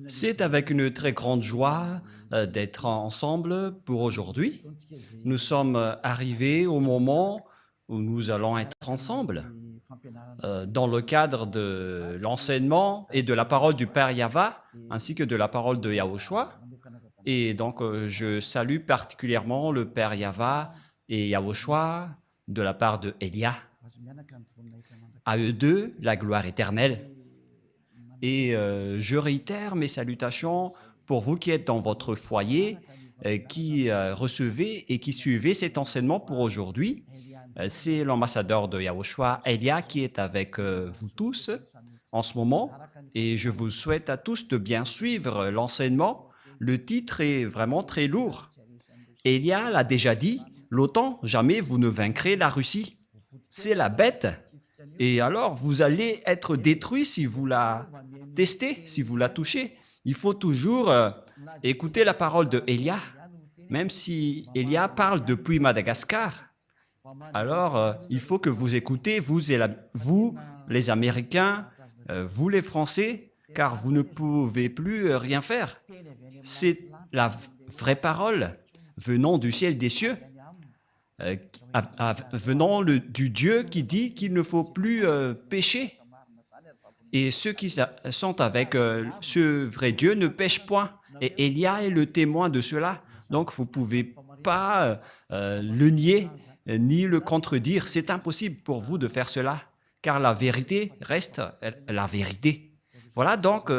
C'est avec une très grande joie d'être ensemble pour aujourd'hui. Nous sommes arrivés au moment où nous allons être ensemble dans le cadre de l'enseignement et de la parole du Père Yava, ainsi que de la parole de Yahushua. Et donc, je salue particulièrement le Père Yava et Yahushua de la part de Elia. À eux deux, la gloire éternelle. Et je réitère mes salutations pour vous qui êtes dans votre foyer, qui recevez et qui suivez cet enseignement pour aujourd'hui. C'est l'ambassadeur de Yahushua, Elia, qui est avec vous tous en ce moment. Et je vous souhaite à tous de bien suivre l'enseignement. Le titre est vraiment très lourd. Elia l'a déjà dit, l'OTAN, jamais vous ne vaincrez la Russie. C'est la bête. Et alors, vous allez être détruit si vous la testez, si vous la touchez. Il faut toujours écouter la parole de Elia, même si Elia parle depuis Madagascar. Alors, il faut que vous écoutez, vous, les Américains, vous les Français, car vous ne pouvez plus rien faire. C'est la vraie parole venant du ciel des cieux, venant du Dieu qui dit qu'il ne faut plus pécher. Et ceux qui sont avec ce vrai Dieu ne pêchent point. Et Élia est le témoin de cela. Donc, vous ne pouvez pas le nier ni le contredire. C'est impossible pour vous de faire cela, car la vérité reste la vérité. Voilà donc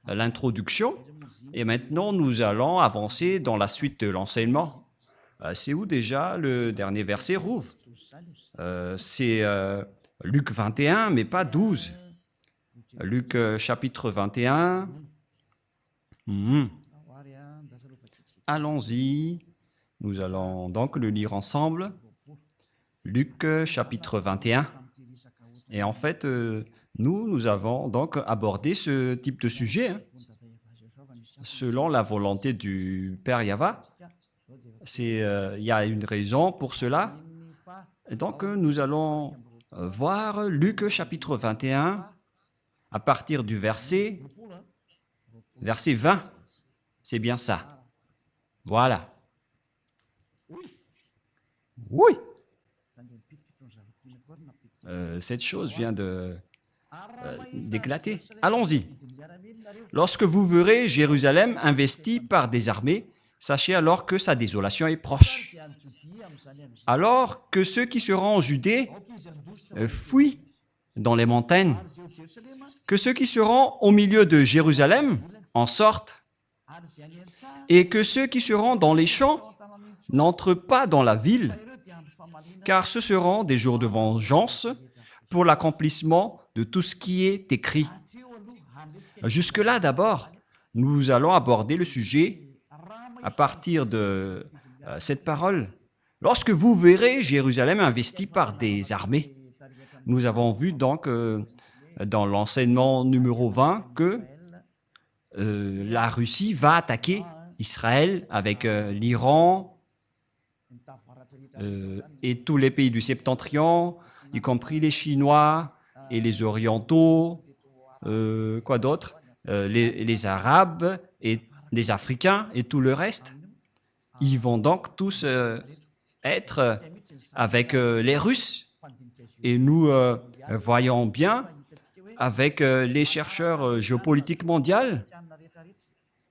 l'introduction. Et maintenant, nous allons avancer dans la suite de l'enseignement. C'est où déjà le dernier verset, Rouv? C'est Luc 21, mais pas 12. Luc chapitre 21. Allons-y. Nous allons donc le lire ensemble. Luc chapitre 21. Et en fait, nous avons donc abordé ce type de sujet selon la volonté du Père Yava. Il y a une raison pour cela. Et donc, nous allons voir Luc chapitre 21 à partir du verset 20. C'est bien ça. Voilà. Oui. Cette chose vient d'éclater. Allons-y. Lorsque vous verrez Jérusalem investie par des armées, sachez alors que sa désolation est proche. Alors que ceux qui seront en Judée fuient dans les montagnes, que ceux qui seront au milieu de Jérusalem en sortent, et que ceux qui seront dans les champs n'entrent pas dans la ville, car ce seront des jours de vengeance pour l'accomplissement de tout ce qui est écrit. Jusque-là, d'abord, nous allons aborder le sujet à partir de cette parole. Lorsque vous verrez Jérusalem investie par des armées, nous avons vu donc dans l'enseignement numéro 20 que la Russie va attaquer Israël avec l'Iran et tous les pays du Septentrion, y compris les Chinois et les Orientaux, quoi d'autre, les Arabes et les Africains et tout le reste. Ils vont donc tous être avec les Russes. Et nous voyons bien avec les chercheurs géopolitiques mondiaux,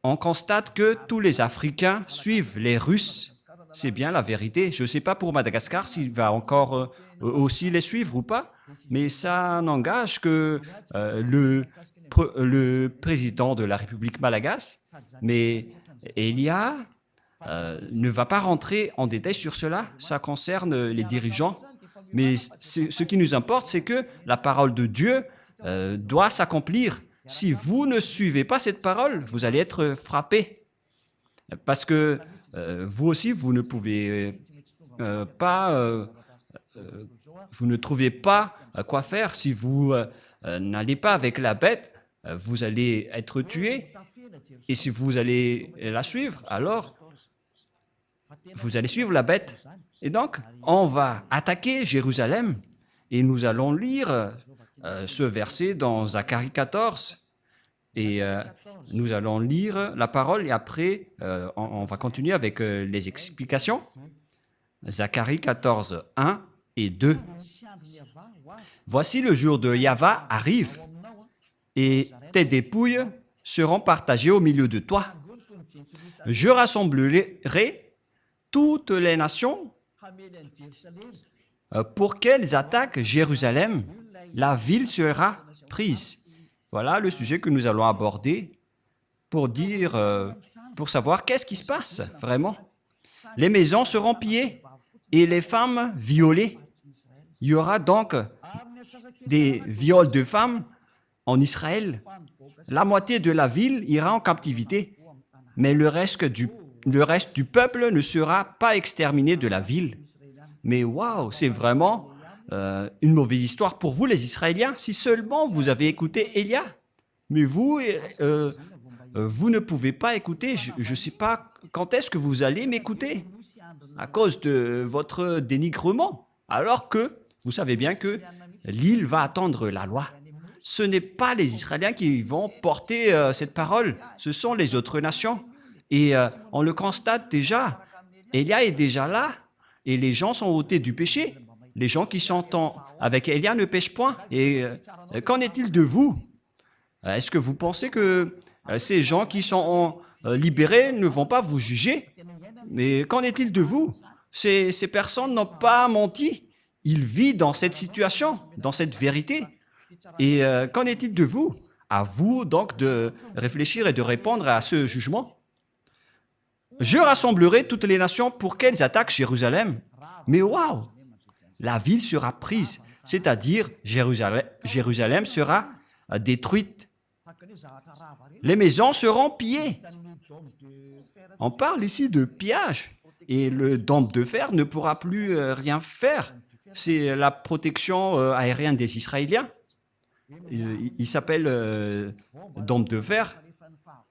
on constate que tous les Africains suivent les Russes. C'est bien la vérité. Je ne sais pas pour Madagascar s'il va encore aussi les suivre ou pas, mais ça n'engage que le président de la République malagasy. Mais Elia ne va pas rentrer en détail sur cela. Ça concerne les dirigeants. Mais ce qui nous importe, c'est que la parole de Dieu doit s'accomplir. Si vous ne suivez pas cette parole, vous allez être frappé. Parce que vous aussi, vous ne pouvez pas, vous ne trouvez pas quoi faire. Si vous n'allez pas avec la bête, vous allez être tué. Et si vous allez la suivre, alors vous allez suivre la bête. Et donc, on va attaquer Jérusalem et nous allons lire ce verset dans Zacharie 14. Et nous allons lire la parole et après, on va continuer avec les explications. Zacharie 14, 1 et 2. Voici le jour de Yahva arrive et tes dépouilles seront partagées au milieu de toi. Je rassemblerai toutes les nations pour qu'elles attaquent Jérusalem. La ville sera prise. Voilà le sujet que nous allons aborder pour savoir qu'est-ce qui se passe vraiment. Les maisons seront pillées et les femmes violées. Il y aura donc des viols de femmes en Israël. La moitié de la ville ira en captivité, mais le reste du peuple ne sera pas exterminé de la ville. Mais waouh, c'est vraiment une mauvaise histoire pour vous les Israéliens, si seulement vous avez écouté Élia. Mais vous, vous ne pouvez pas écouter. Je ne sais pas quand est-ce que vous allez m'écouter à cause de votre dénigrement, alors que vous savez bien que l'île va attendre la loi. Ce n'est pas les Israéliens qui vont porter cette parole, ce sont les autres nations. Et on le constate déjà, Élia est déjà là et les gens sont ôtés du péché. Les gens qui sont avec Élia ne pêchent point. Et qu'en est-il de vous? Est-ce que vous pensez que ces gens qui sont libérés ne vont pas vous juger? Mais qu'en est-il de vous? Ces personnes n'ont pas menti. Ils vivent dans cette situation, dans cette vérité. Et qu'en est-il de vous? À vous donc de réfléchir et de répondre à ce jugement. Je rassemblerai toutes les nations pour qu'elles attaquent Jérusalem. Mais waouh! La ville sera prise, c'est-à-dire Jérusalem sera détruite. Les maisons seront pillées. On parle ici de pillage. Et le dôme de fer ne pourra plus rien faire. C'est la protection aérienne des Israéliens. Il s'appelle dôme de fer.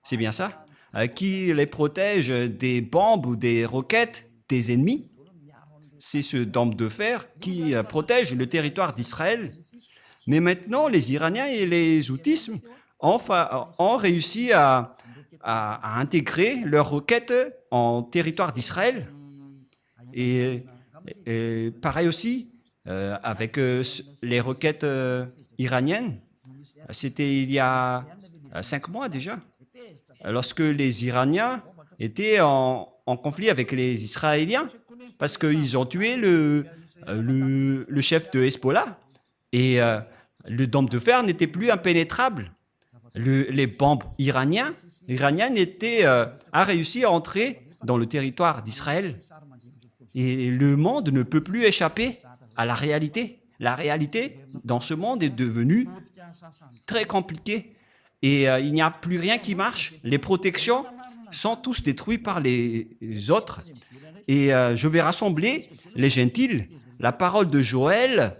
C'est bien ça? Qui les protège des bombes ou des roquettes des ennemis. C'est ce dôme de fer qui protège le territoire d'Israël. Mais maintenant, les Iraniens et les Houthis ont réussi à intégrer leurs roquettes en territoire d'Israël. Et pareil aussi avec les roquettes iraniennes. C'était il y a 5 mois déjà, lorsque les Iraniens étaient en conflit avec les Israéliens, parce qu'ils ont tué le chef de Hezbollah. Et le dôme de fer n'était plus impénétrable. Les bombes iraniennes a réussi à entrer dans le territoire d'Israël. Et le monde ne peut plus échapper à la réalité. La réalité dans ce monde est devenue très compliquée. Et il n'y a plus rien qui marche. Les protections sont tous détruites par les autres. Et je vais rassembler les gentils. La parole de Joël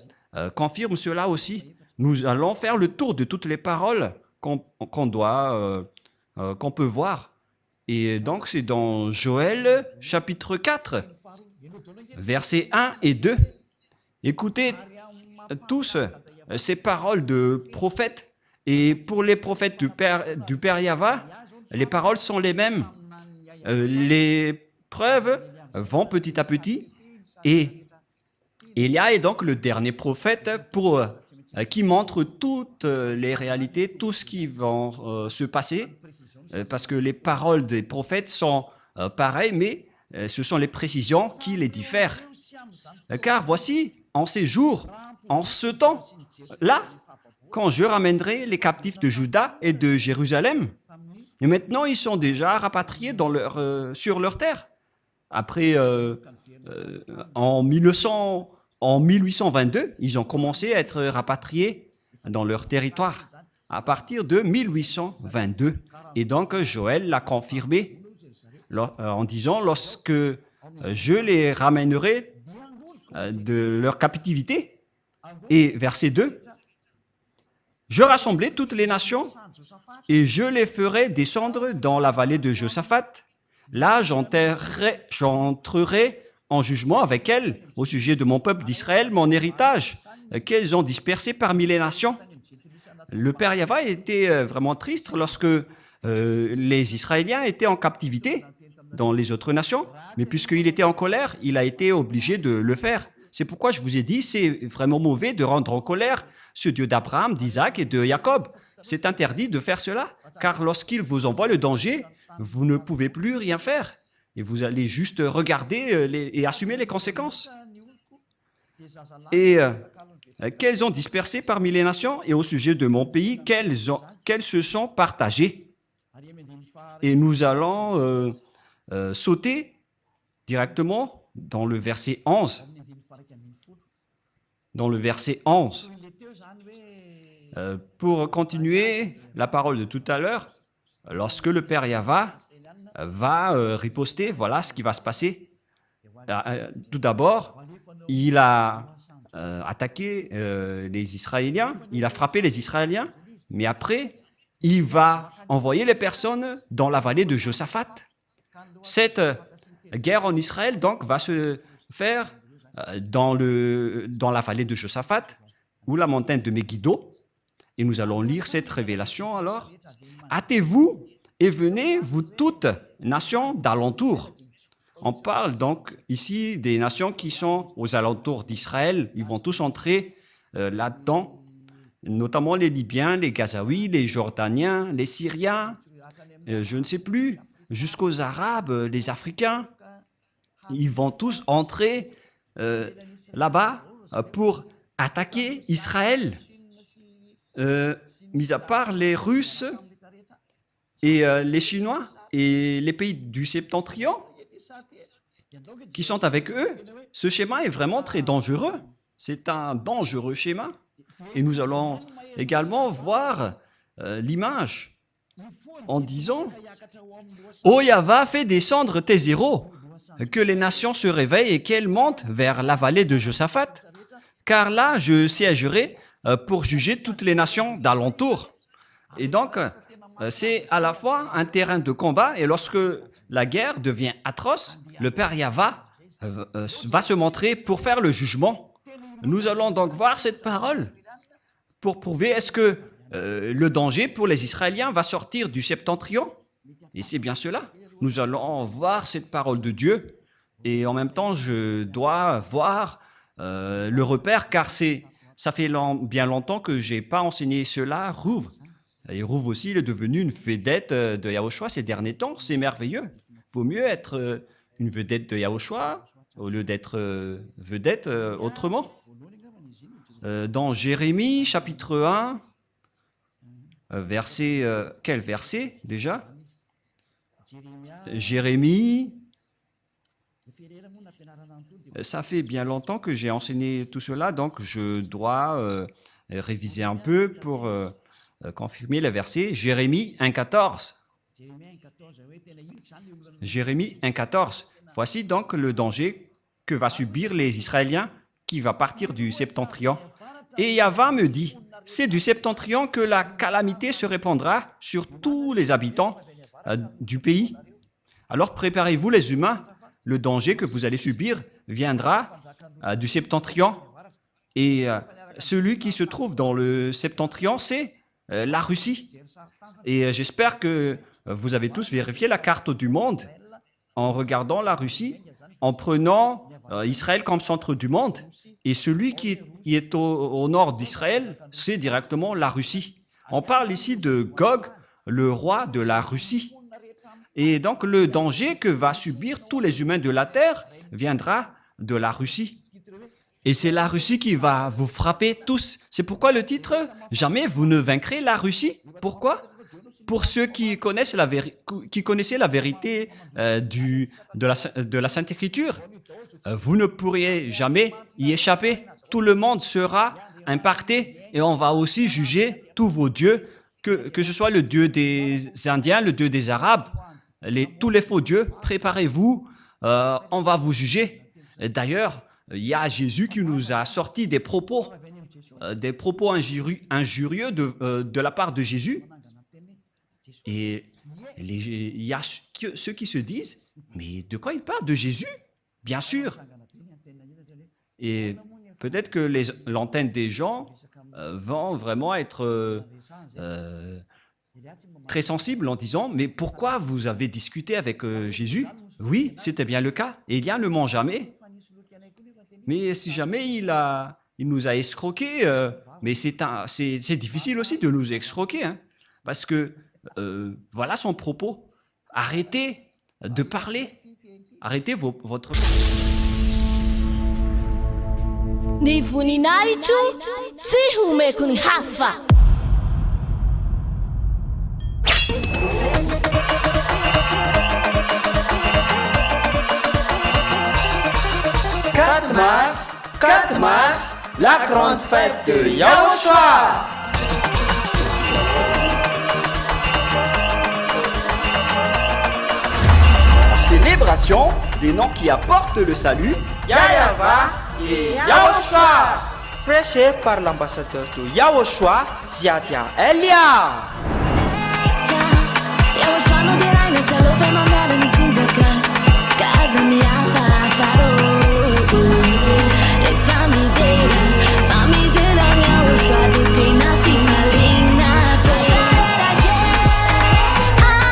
confirme cela aussi. Nous allons faire le tour de toutes les paroles qu'on peut voir. Et donc, c'est dans Joël, chapitre 4, versets 1 et 2. Écoutez tous ces paroles de prophètes. Et pour les prophètes du Père Yahva, les paroles sont les mêmes. Les preuves vont petit à petit. Et Élia est donc le dernier prophète qui montre toutes les réalités, tout ce qui va se passer, parce que les paroles des prophètes sont pareilles, mais ce sont les précisions qui les diffèrent. Car voici, en ces jours, en ce temps-là, quand je ramènerai les captifs de Juda et de Jérusalem, et maintenant ils sont déjà rapatriés sur leur terre. Après, en 1822, ils ont commencé à être rapatriés dans leur territoire, à partir de 1822. Et donc, Joël l'a confirmé en disant, lorsque je les ramènerai de leur captivité, et verset 2, je rassemblerai toutes les nations et je les ferai descendre dans la vallée de Josaphat. Là, j'entrerai en jugement avec elles au sujet de mon peuple d'Israël, mon héritage, qu'elles ont dispersé parmi les nations. le père Yahva était vraiment triste lorsque les Israéliens étaient en captivité dans les autres nations, mais puisqu'il était en colère, il a été obligé de le faire. C'est pourquoi je vous ai dit, c'est vraiment mauvais de rendre en colère ce Dieu d'Abraham, d'Isaac et de Jacob. C'est interdit de faire cela, car lorsqu'il vous envoie le danger, vous ne pouvez plus rien faire. Et vous allez juste regarder et assumer les conséquences. Et qu'elles ont dispersé parmi les nations, et au sujet de mon pays, qu'elles se sont partagées. Et nous allons sauter directement dans le verset 11. Dans le verset 11. Pour continuer la parole de tout à l'heure, lorsque le Père Yahva va riposter, voilà ce qui va se passer. Tout d'abord, il a attaqué les Israéliens, il a frappé les Israéliens, mais après, il va envoyer les personnes dans la vallée de Josaphat. Cette guerre en Israël, donc, va se faire dans la vallée de Josaphat, ou la montagne de Megiddo. Et nous allons lire cette révélation alors. Hâtez-vous et venez, vous toutes, nations d'alentour. On parle donc ici des nations qui sont aux alentours d'Israël. Ils vont tous entrer là-dedans, notamment les Libyens, les Gazaouis, les Jordaniens, les Syriens, je ne sais plus, jusqu'aux Arabes, les Africains. Ils vont tous entrer là-bas pour attaquer Israël. Mis à part les Russes et les Chinois et les pays du septentrion qui sont avec eux, ce schéma est vraiment très dangereux. C'est un dangereux schéma. Et nous allons également voir l'image en disant « Ô Yahva, fais descendre tes héros, que les nations se réveillent et qu'elles montent vers la vallée de Josaphat, car là je siégerai pour juger toutes les nations d'alentour. » Et donc, c'est à la fois un terrain de combat, et lorsque la guerre devient atroce, le Père Yahva va se montrer pour faire le jugement. Nous allons donc voir cette parole pour prouver est-ce que le danger pour les Israéliens va sortir du septentrion. Et c'est bien cela. Nous allons voir cette parole de Dieu, et en même temps, je dois voir le repère, car ça fait bien longtemps que je n'ai pas enseigné cela. Rouv. Et Rouv aussi, il est devenu une vedette de Yahushua ces derniers temps. C'est merveilleux. Il vaut mieux être une vedette de Yahushua au lieu d'être vedette autrement. Dans Jérémie, chapitre 1, quel verset déjà? Jérémie, ça fait bien longtemps que j'ai enseigné tout cela, donc je dois réviser un peu pour confirmer le verset. Jérémie 1,14. Jérémie 1,14. Voici donc le danger que va subir les Israéliens qui va partir du septentrion. Et Yahva me dit, c'est du septentrion que la calamité se répandra sur tous les habitants du pays. Alors préparez-vous les humains, le danger que vous allez subir viendra du septentrion. Et celui qui se trouve dans le septentrion, c'est la Russie. Et j'espère que vous avez tous vérifié la carte du monde en regardant la Russie, en prenant Israël comme centre du monde. Et celui qui est au nord d'Israël, c'est directement la Russie. On parle ici de Gog, le roi de la Russie. Et donc le danger que va subir tous les humains de la terre viendra de la Russie. Et c'est la Russie qui va vous frapper tous. C'est pourquoi le titre « Jamais vous ne vaincrez la Russie ». Pourquoi? Pour ceux qui connaissaient la vérité de la Sainte Écriture, vous ne pourriez jamais y échapper. Tout le monde sera impacté et on va aussi juger tous vos dieux, que ce soit le dieu des Indiens, le dieu des Arabes, tous les faux dieux. Préparez-vous, on va vous juger. D'ailleurs, il y a Jésus qui nous a sorti des propos injurieux de la part de Jésus. Et il y a ceux qui se disent, mais de quoi il parle? De Jésus? Bien sûr. Et peut-être que l'antenne des gens vont vraiment être très sensibles en disant, mais pourquoi vous avez discuté avec Jésus? Oui, c'était bien le cas. Élia ne ment jamais. Mais si jamais il nous a escroqués, mais c'est difficile aussi de nous escroquer, hein, parce que voilà son propos. Arrêtez de parler. Arrêtez votre... Ni voninahitro tsy homeko ny hafa. Quatre mars, la grande fête de Yahushua. Célébration des noms qui apportent le salut, Yahweh et Yahushua. Prêché par l'ambassadeur de Yahushua, Ziadia Elia. Yahushua no dirai na tsalo fenomeno ni tsindzaka. Kaza miafa faro. Famidela Yahushua detena finalina.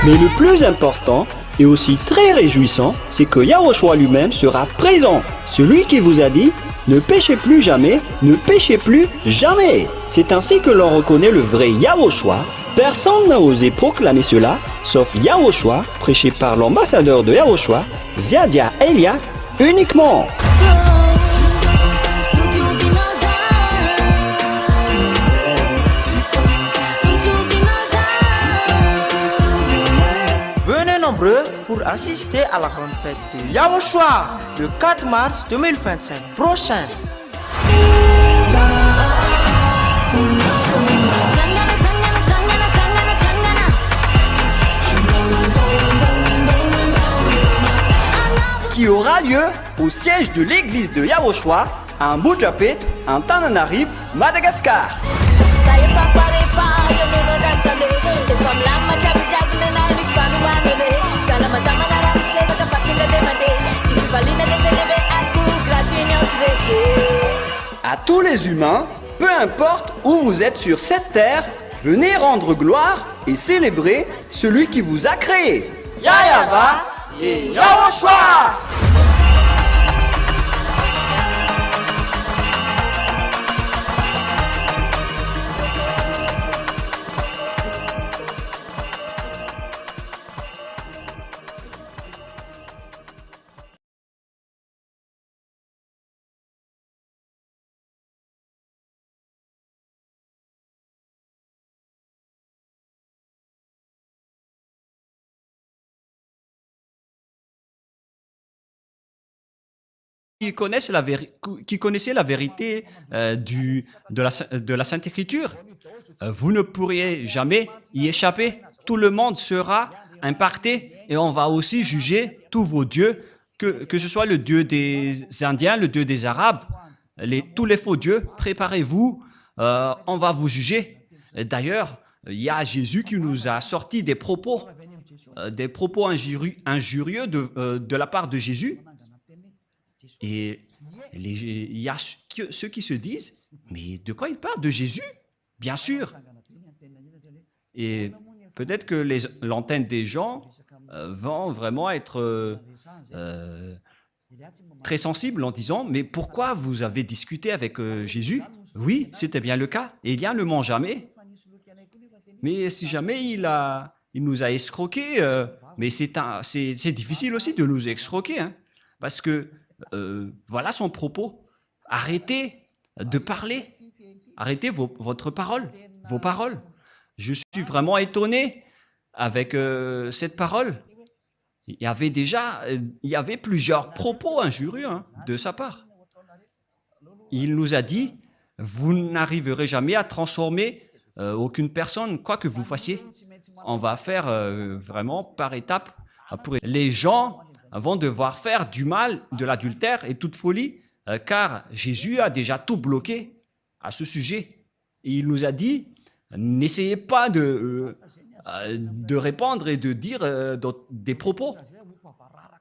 Mais le plus important et aussi très réjouissant, c'est que Yahushua lui-même sera présent. Celui qui vous a dit « Ne péchez plus jamais, ne péchez plus jamais ». C'est ainsi que l'on reconnaît le vrai Yahushua. Personne n'a osé proclamer cela, sauf Yahushua, prêché par l'ambassadeur de Yahushua, Ziadia Elia, uniquement. Nombreux pour assister à la grande fête de Yahushua le 4 mars 2025 prochain. Qui aura lieu au siège de l'église de Yahushua à Mujapet, en Tananarive, Madagascar. À tous les humains, peu importe où vous êtes sur cette terre, venez rendre gloire et célébrer celui qui vous a créé. Yahweh et Yahushua. Qui connaissaient la vérité de la Sainte Écriture, vous ne pourriez jamais y échapper. Tout le monde sera impacté et on va aussi juger tous vos dieux, que ce soit le dieu des Indiens, le dieu des Arabes, tous les faux dieux. Préparez-vous, on va vous juger. D'ailleurs, il y a Jésus qui nous a sorti des propos injurieux de la part de Jésus. Et il y a ceux qui se disent, mais de quoi il parle? De Jésus? Bien sûr. Et peut-être que l'antenne des gens vont vraiment être très sensibles en disant, mais pourquoi vous avez discuté avec Jésus? Oui, c'était bien le cas. Élia ne ment jamais. Mais si jamais il nous a escroqués, mais c'est difficile aussi de nous escroquer, hein, parce que voilà son propos. Arrêtez de parler. Arrêtez vos paroles. Je suis vraiment étonné avec cette parole. Il y avait plusieurs propos injurieux, hein, de sa part. Il nous a dit, vous n'arriverez jamais à transformer aucune personne, quoi que vous fassiez. On va faire vraiment par étapes. Les gens vont devoir faire du mal, de l'adultère et toute folie, car Jésus a déjà tout bloqué à ce sujet. Et il nous a dit, n'essayez pas de répandre et de dire des propos.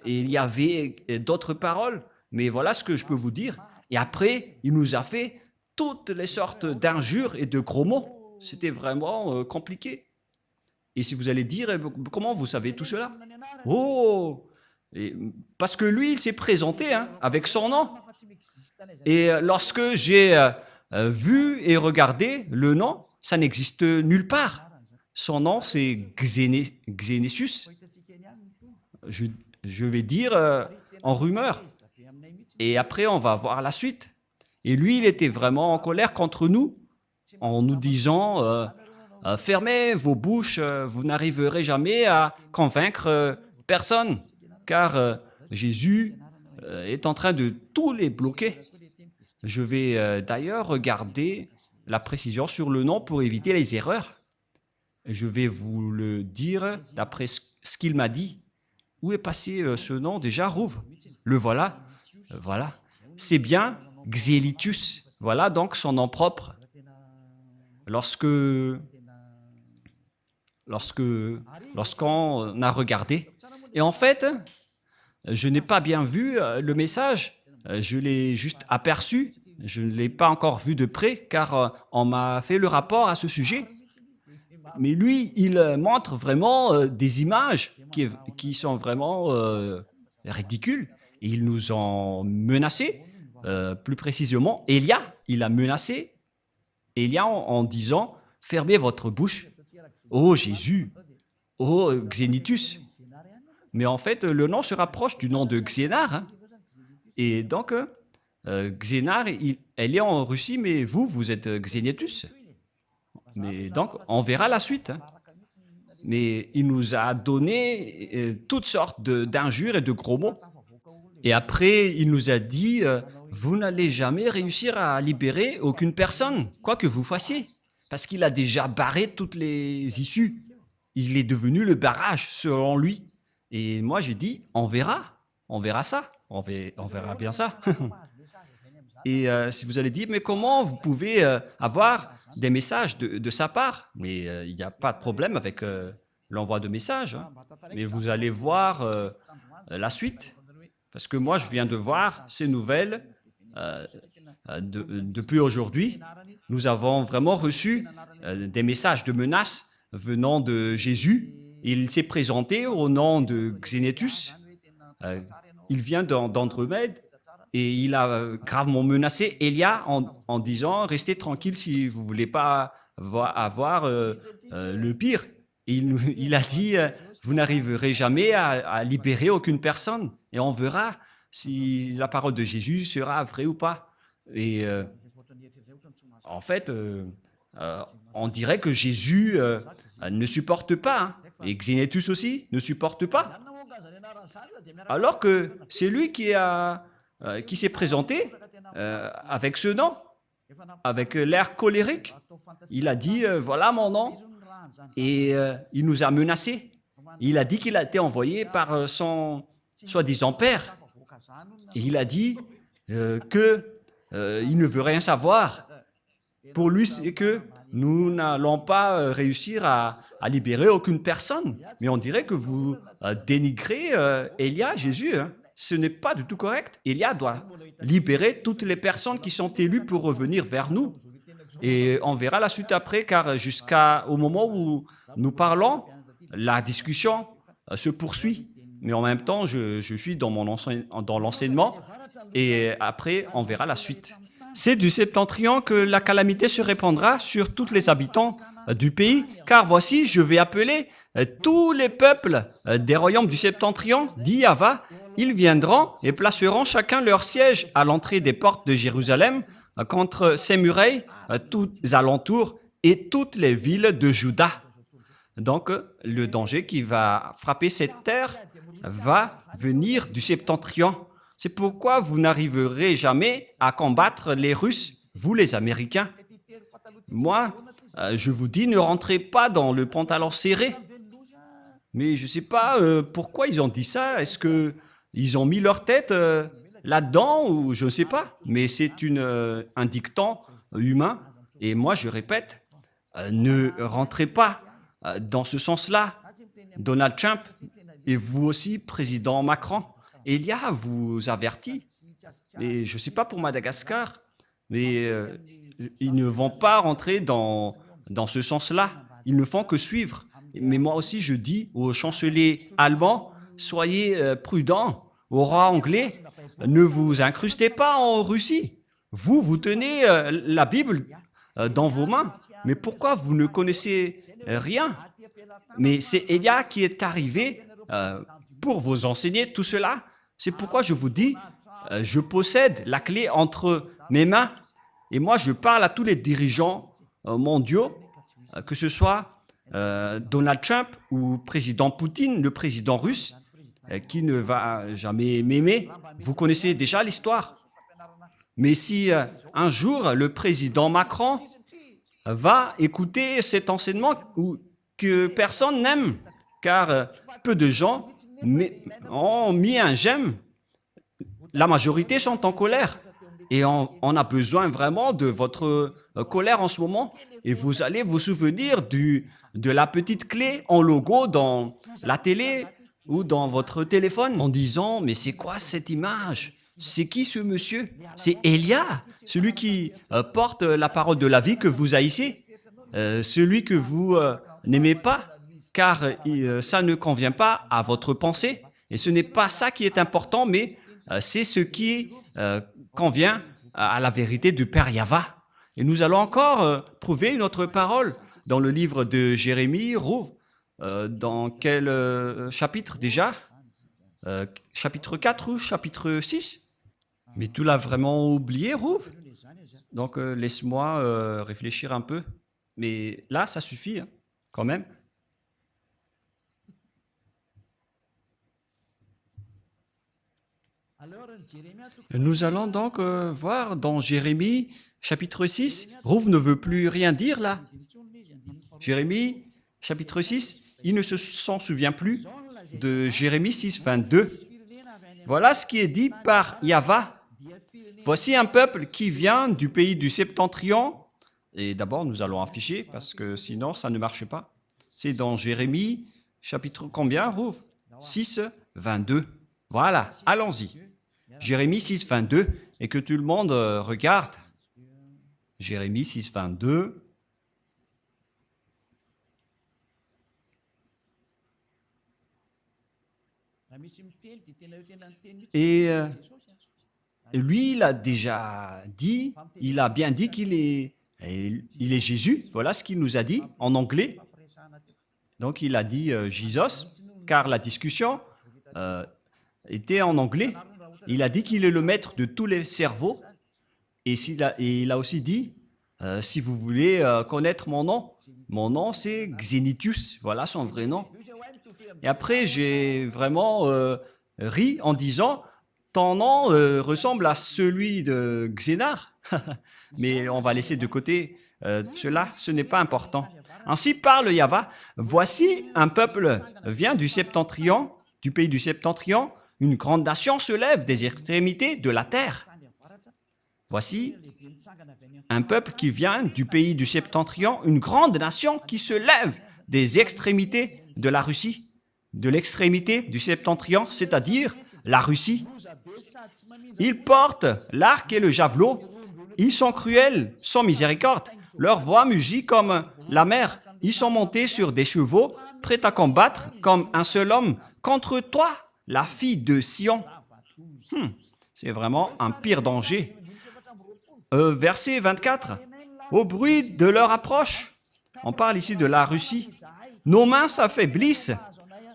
Et il y avait d'autres paroles, mais voilà ce que je peux vous dire. Et après, il nous a fait toutes les sortes d'injures et de gros mots. C'était vraiment compliqué. Et si vous allez dire, comment vous savez tout cela? Oh, parce que lui, il s'est présenté avec son nom. Et lorsque j'ai vu et regardé le nom, ça n'existe nulle part. Son nom, c'est Xénésus. Je vais dire en rumeur. Et après, on va voir la suite. Et lui, il était vraiment en colère contre nous, en nous disant fermez vos bouches, vous n'arriverez jamais à convaincre personne, car Jésus est en train de tous les bloquer. Je vais d'ailleurs regarder la précision sur le nom pour éviter les erreurs. Je vais vous le dire d'après ce qu'il m'a dit. Où est passé ce nom déjà, Rouve? Le voilà. Voilà. C'est bien Xélitus. Voilà donc son nom propre. Lorsqu'on a regardé. Et en fait, je n'ai pas bien vu le message. Je l'ai juste aperçu. Je ne l'ai pas encore vu de près car on m'a fait le rapport à ce sujet. Mais lui, il montre vraiment des images qui sont vraiment ridicules. Et ils nous ont menacés, plus précisément. Élia, il a menacé Élia en disant « Fermez votre bouche. » Oh Jésus, oh Xénitus. Mais en fait, le nom se rapproche du nom de Xénar. Et donc, Xénar, elle est en Russie, mais vous êtes Xénétus. Mais donc, on verra la suite. Mais il nous a donné toutes sortes d'injures et de gros mots. Et après, il nous a dit, vous n'allez jamais réussir à libérer aucune personne, quoi que vous fassiez. Parce qu'il a déjà barré toutes les issues. Il est devenu le barrage, selon lui. Et moi, j'ai dit, on verra ça. On verra bien ça. Et si vous allez dire, mais comment vous pouvez avoir des messages de sa part? Mais il n'y a pas de problème avec l'envoi de messages. Mais vous allez voir la suite. Parce que moi, je viens de voir ces nouvelles depuis aujourd'hui. Nous avons vraiment reçu des messages de menaces venant de Jésus. Il s'est présenté au nom de Xénétus. Il vient d'Andromède. Et il a gravement menacé Élia en disant « Restez tranquille si vous ne voulez pas avoir le pire. » Il a dit « Vous n'arriverez jamais à libérer aucune personne. » Et on verra si la parole de Jésus sera vraie ou pas. Et en fait, on dirait que Jésus ne supporte pas. Et Xénétus aussi ne supporte pas. Alors que c'est lui qui s'est présenté avec ce nom, avec l'air colérique. Il a dit, voilà mon nom, et il nous a menacés. Il a dit qu'il a été envoyé par son soi-disant père. Et il a dit qu'il ne veut rien savoir. Pour lui, c'est que nous n'allons pas réussir à libérer aucune personne. Mais on dirait que vous dénigrez Élia, Jésus. Ce n'est pas du tout correct. Élia doit libérer toutes les personnes qui sont élues pour revenir vers nous. Et on verra la suite après, car jusqu'au moment où nous parlons, la discussion se poursuit. Mais en même temps, je suis dans l'enseignement, et après, on verra la suite. C'est du septentrion que la calamité se répandra sur tous les habitants du pays, car voici, je vais appeler tous les peuples des royaumes du septentrion, dit Yahva. Ils viendront et placeront chacun leur siège à l'entrée des portes de Jérusalem, contre ses murailles, tous alentours et toutes les villes de Juda. Donc, le danger qui va frapper cette terre va venir du septentrion. C'est pourquoi vous n'arriverez jamais à combattre les Russes, vous les Américains. Moi, je vous dis, ne rentrez pas dans le pantalon serré. Mais je ne sais pas pourquoi ils ont dit ça. Est-ce qu'ils ont mis leur tête là-dedans ou je ne sais pas. Mais c'est un dicton humain. Et moi, je répète, ne rentrez pas dans ce sens-là. Donald Trump et vous aussi, président Macron. Elia vous avertit. Et je ne sais pas pour Madagascar, Mais ils ne vont pas rentrer dans ce sens-là. Ils ne font que suivre. Mais moi aussi, je dis au chancelier allemand, soyez prudents, au roi anglais, ne vous incrustez pas en Russie. Vous tenez la Bible dans vos mains. Mais pourquoi vous ne connaissez rien? Mais c'est Élia qui est arrivé pour vous enseigner tout cela. C'est pourquoi je vous dis, je possède la clé entre mes mains. Et moi, je parle à tous les dirigeants mondiaux, que ce soit Donald Trump ou président Poutine, le président russe, qui ne va jamais m'aimer. Vous connaissez déjà l'histoire. Mais si un jour, le président Macron va écouter cet enseignement que personne n'aime, car peu de gens ont mis un j'aime, la majorité sont en colère. Et on a besoin vraiment de votre colère en ce moment. Et vous allez vous souvenir de la petite clé en logo dans la télé ou dans votre téléphone en disant « Mais c'est quoi cette image? C'est qui ce monsieur? C'est Élia, celui qui porte la parole de la vie que vous haïssez, celui que vous n'aimez pas, car ça ne convient pas à votre pensée. Et ce n'est pas ça qui est important, mais c'est ce qui convient à la vérité du Père Yahva. Et nous allons encore prouver une autre parole dans le livre de Jérémie, Rouv, dans quel chapitre déjà? Chapitre 4 ou chapitre 6? Mais tu l'as vraiment oublié, Rouv? Donc laisse-moi réfléchir un peu. Mais là, ça suffit, hein, quand même. Nous allons donc voir dans Jérémie, chapitre 6, Rouv ne veut plus rien dire là. Jérémie, chapitre 6, il ne s'en souvient plus de Jérémie 6, 22. Voilà ce qui est dit par Yahva. Voici un peuple qui vient du pays du septentrion. Et d'abord, nous allons afficher parce que sinon, ça ne marche pas. C'est dans Jérémie, chapitre combien, Rouv? 6, 22. Voilà, allons-y. Jérémie 6, 22, et que tout le monde regarde. Jérémie 6, 22. Et lui, il a déjà dit, il a bien dit qu'il est Jésus. Voilà ce qu'il nous a dit en anglais. Donc, il a dit Jesus, car la discussion était en anglais. Il a dit qu'il est le maître de tous les cerveaux. Et il a aussi dit, si vous voulez connaître mon nom c'est Xenitus. Voilà son vrai nom. Et après, j'ai vraiment ri en disant, ton nom ressemble à celui de Xénar. Mais on va laisser de côté cela, ce n'est pas important. Ainsi parle Yahva, voici un peuple vient du septentrion, du pays du septentrion, une grande nation se lève des extrémités de la terre. Voici un peuple qui vient du pays du septentrion, une grande nation qui se lève des extrémités de la Russie, de l'extrémité du septentrion, c'est-à-dire la Russie. Ils portent l'arc et le javelot, ils sont cruels, sans miséricorde, leur voix mugit comme la mer, ils sont montés sur des chevaux, prêts à combattre comme un seul homme contre toi, la fille de Sion. C'est vraiment un pire danger. Verset 24. Au bruit de leur approche, on parle ici de la Russie, nos mains s'affaiblissent,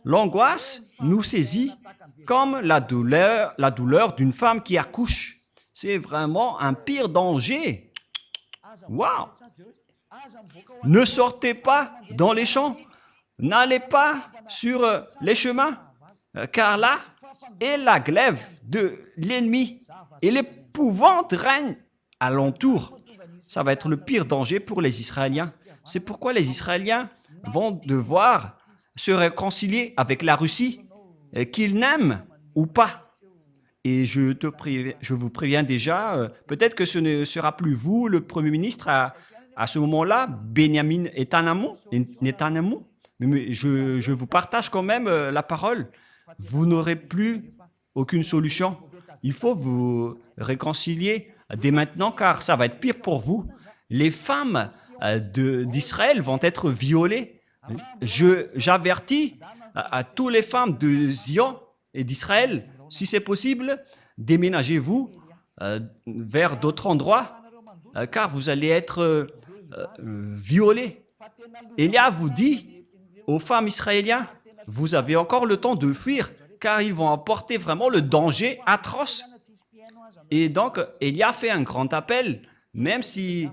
l'angoisse nous saisit comme la douleur d'une femme qui accouche. C'est vraiment un pire danger. Waouh! Ne sortez pas dans les champs, n'allez pas sur les chemins, car là est la glaive de l'ennemi et l'épouvante règne alentour. Ça va être le pire danger pour les Israéliens. C'est pourquoi les Israéliens vont devoir se réconcilier avec la Russie, qu'ils n'aiment ou pas. Et je vous préviens déjà, peut-être que ce ne sera plus vous, le Premier ministre, à ce moment-là, Benjamin Netanyahou, mais je vous partage quand même la parole. Vous n'aurez plus aucune solution. Il faut vous réconcilier dès maintenant, car ça va être pire pour vous. Les femmes d'Israël vont être violées. J'avertis à toutes les femmes de Zion et d'Israël, si c'est possible, déménagez-vous vers d'autres endroits, car vous allez être violés. Élia vous dit aux femmes israéliennes, vous avez encore le temps de fuir, car ils vont apporter vraiment le danger atroce. Et donc, Élia fait un grand appel, même si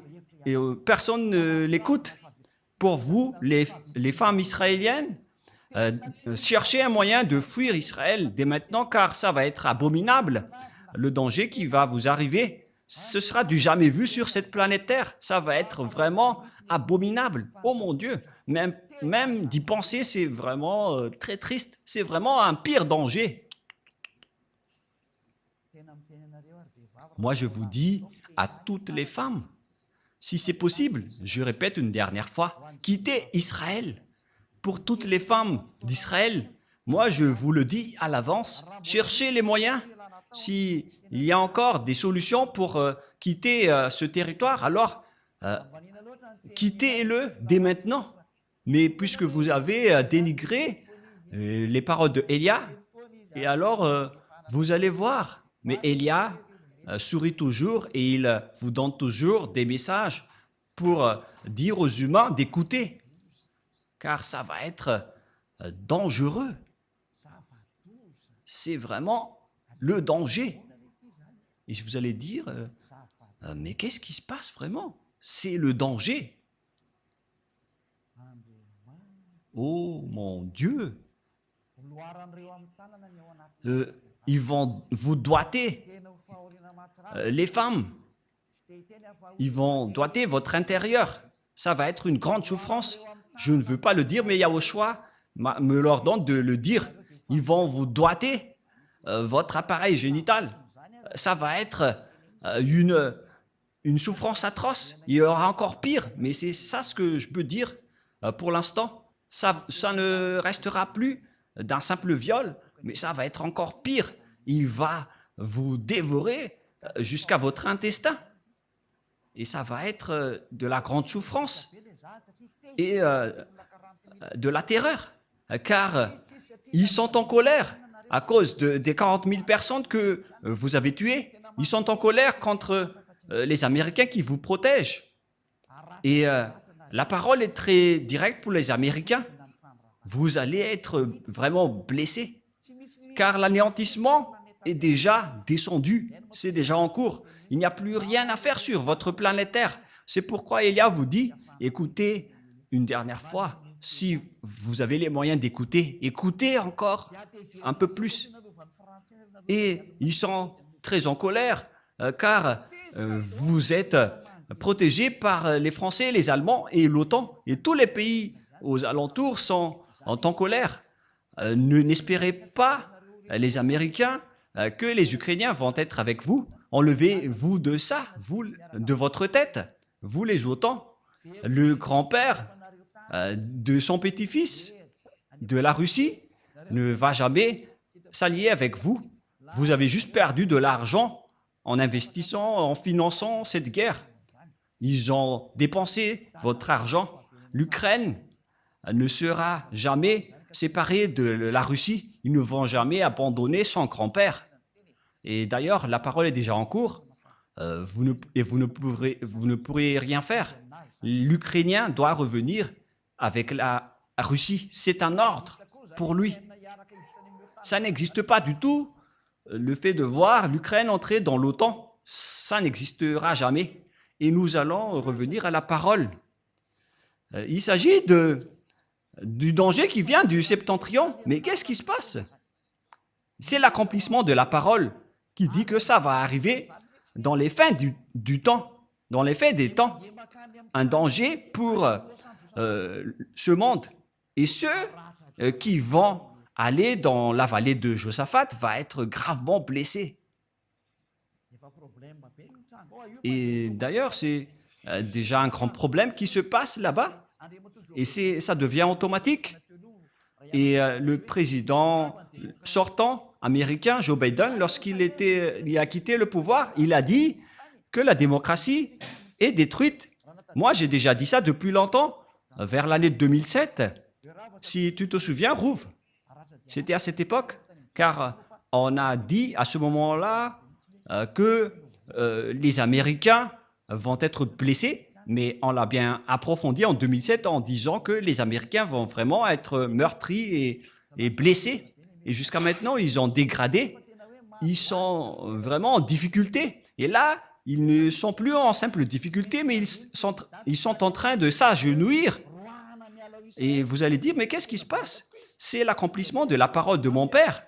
personne ne l'écoute. Pour vous, les femmes israéliennes, cherchez un moyen de fuir Israël dès maintenant, car ça va être abominable. Le danger qui va vous arriver, ce sera du jamais vu sur cette planète Terre. Ça va être vraiment abominable. Oh mon Dieu, même d'y penser, c'est vraiment très triste. C'est vraiment un pire danger. Moi, je vous dis à toutes les femmes, si c'est possible, je répète une dernière fois, quittez Israël. Pour toutes les femmes d'Israël, moi, je vous le dis à l'avance, cherchez les moyens. S'il y a encore des solutions pour quitter ce territoire, alors quittez-le dès maintenant. Mais puisque vous avez dénigré les paroles de Élia, et alors vous allez voir. Mais Élia sourit toujours et il vous donne toujours des messages pour dire aux humains d'écouter, car ça va être dangereux. C'est vraiment le danger. Et vous allez dire, mais qu'est-ce qui se passe vraiment? C'est le danger. Oh mon Dieu! Ils vont vous doiter. Les femmes, ils vont doiter votre intérieur. Ça va être une grande souffrance. Je ne veux pas le dire, mais Yahushua me leur donne de le dire. Ils vont vous doiter votre appareil génital. Ça va être une souffrance atroce. Il y aura encore pire, mais c'est ça ce que je peux dire pour l'instant. Ça ne restera plus d'un simple viol, mais ça va être encore pire. Il va vous dévorer jusqu'à votre intestin. Et ça va être de la grande souffrance et de la terreur, car ils sont en colère à cause des 40 000 personnes que vous avez tuées. Ils sont en colère contre les Américains qui vous protègent. Et la parole est très directe pour les Américains. Vous allez être vraiment blessés, car l'anéantissement est déjà descendu, c'est déjà en cours. Il n'y a plus rien à faire sur votre planète Terre. C'est pourquoi Élia vous dit, écoutez une dernière fois, si vous avez les moyens d'écouter, écoutez encore un peu plus. Et ils sont très en colère, car vous êtes protégés par les Français, les Allemands et l'OTAN. Et tous les pays aux alentours sont en colère. N'espérez pas, les Américains, que les Ukrainiens vont être avec vous. Enlevez-vous de ça, vous, de votre tête, vous les OTAN. Le grand-père de son petit-fils de la Russie ne va jamais s'allier avec vous. Vous avez juste perdu de l'argent en investissant, en finançant cette guerre. Ils ont dépensé votre argent. L'Ukraine ne sera jamais séparée de la Russie. Ils ne vont jamais abandonner son grand-père. Et d'ailleurs, la parole est déjà en cours. Vous ne pourrez rien faire. L'Ukrainien doit revenir avec la Russie. C'est un ordre pour lui. Ça n'existe pas du tout. Le fait de voir l'Ukraine entrer dans l'OTAN, ça n'existera jamais. Et nous allons revenir à la parole. Il s'agit du danger qui vient du septentrion. Mais qu'est-ce qui se passe? C'est l'accomplissement de la parole qui dit que ça va arriver dans les fins du temps, dans les fins des temps. Un danger pour ce monde. Et ceux qui vont aller dans la vallée de Josaphat vont être gravement blessés. Et d'ailleurs, c'est déjà un grand problème qui se passe là-bas. Et ça devient automatique. Et le président sortant américain, Joe Biden, lorsqu'il a quitté le pouvoir, il a dit que la démocratie est détruite. Moi, j'ai déjà dit ça depuis longtemps, vers l'année 2007. Si tu te souviens, Rouv, c'était à cette époque, car on a dit à ce moment-là que les Américains vont être blessés, mais on l'a bien approfondi en 2007 en disant que les Américains vont vraiment être meurtris et blessés. Et jusqu'à maintenant, ils ont dégradé, ils sont vraiment en difficulté. Et là, ils ne sont plus en simple difficulté, mais ils sont en train de s'agenouiller. Et vous allez dire, mais qu'est-ce qui se passe? C'est l'accomplissement de la parole de mon Père.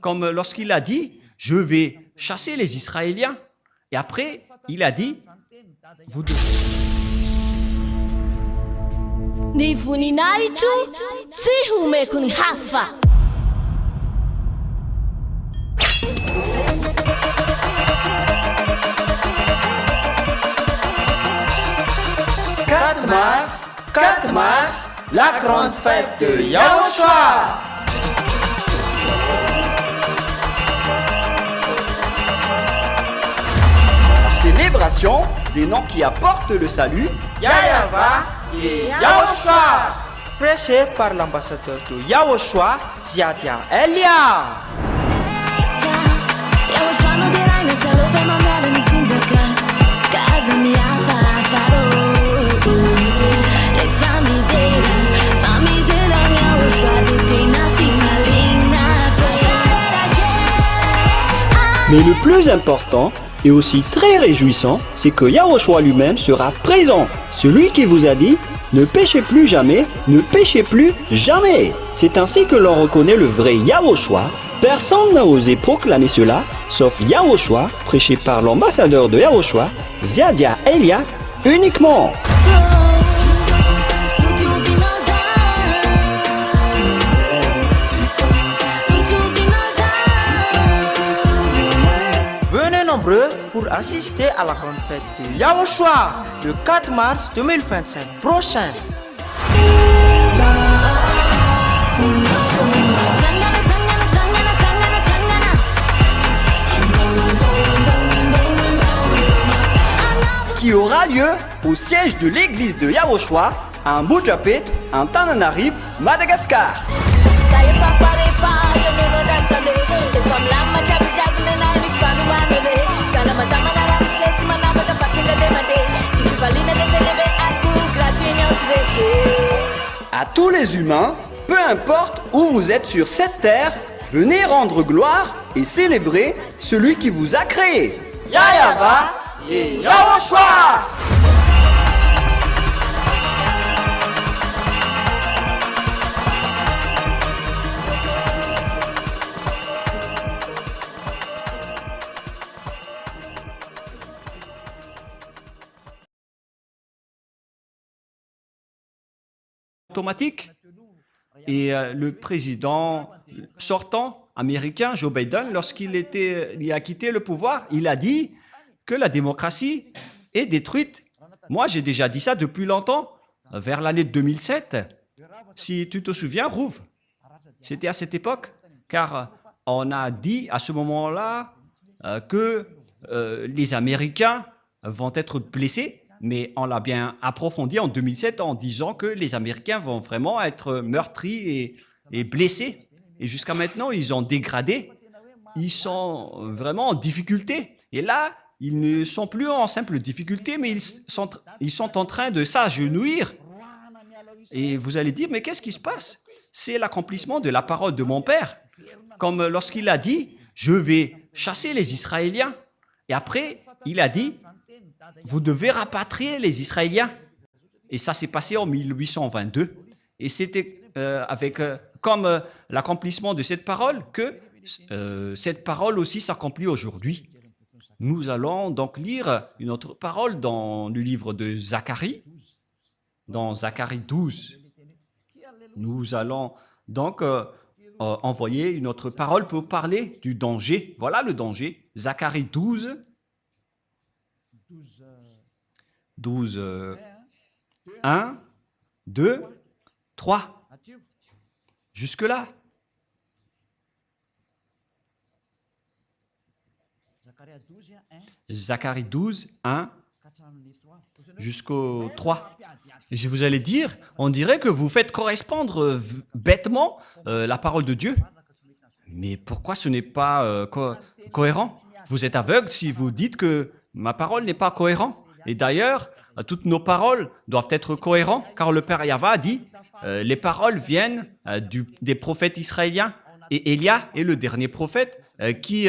Comme lorsqu'il a dit, je vais chasser les Israéliens. Et après, il a dit, vous devez... Ni voninahitro tsy homeko ny hafa. « 4 mars, la grande fête de Yahushua. La célébration des noms qui apportent le salut, Yahava et Yahushua. Prêché par l'ambassadeur de Yahushua, Ziadia Elia. Yahushua no dirai na talofa mamela ni tsindzaka. Kaza miafa faro. Le famille de la Yahushua de na finalina. mais le plus important et aussi très réjouissant, c'est que Yahushua lui-même sera présent. Celui qui vous a dit, ne péchez plus jamais, ne péchez plus jamais. C'est ainsi que l'on reconnaît le vrai Yahushua. Personne n'a osé proclamer cela, sauf Yahushua, prêché par l'ambassadeur de Yahushua, Ziadia Elia, uniquement. Venez nombreux pour assister à la grande fête de Yahushua le 4 mars 2025 prochain. Qui aura lieu au siège de l'église de Yahushua à Mbujapet, en Tananarive, Madagascar. À tous les humains, peu importe où vous êtes sur cette terre, venez rendre gloire et célébrer celui qui vous a créé. Yahava et Yahushua. automatique. Et le président sortant américain, Joe Biden, lorsqu'il a quitté le pouvoir, il a dit que la démocratie est détruite. Moi, j'ai déjà dit ça depuis longtemps, vers l'année 2007. Si tu te souviens, Rouv, c'était à cette époque, car on a dit à ce moment-là que les Américains vont être blessés. Mais on l'a bien approfondi en 2007 en disant que les Américains vont vraiment être meurtris et blessés. Et jusqu'à maintenant, ils ont dégradé. Ils sont vraiment en difficulté. Et là, ils ne sont plus en simple difficulté, mais ils sont en train de s'agenouiller. Et vous allez dire, mais qu'est-ce qui se passe? C'est l'accomplissement de la parole de mon Père. Comme lorsqu'il a dit, je vais chasser les Israéliens. Et après, il a dit, vous devez rapatrier les Israéliens. Et ça s'est passé en 1822. Et c'était comme l'accomplissement de cette parole que cette parole aussi s'accomplit aujourd'hui. Nous allons donc lire une autre parole dans le livre de Zacharie, dans Zacharie 12. Nous allons donc envoyer une autre parole pour parler du danger. Voilà le danger. Zacharie 12. 1, 2, 3. Jusque-là. Zacharie 12, 1 jusqu'au 3. Et si vous allez dire, on dirait que vous faites correspondre bêtement la parole de Dieu. Mais pourquoi ce n'est pas cohérent? Vous êtes aveugle si vous dites que ma parole n'est pas cohérente. Et d'ailleurs, toutes nos paroles doivent être cohérentes, car le Père Yahva a dit les paroles viennent des prophètes israéliens. Et Élia est le dernier prophète qui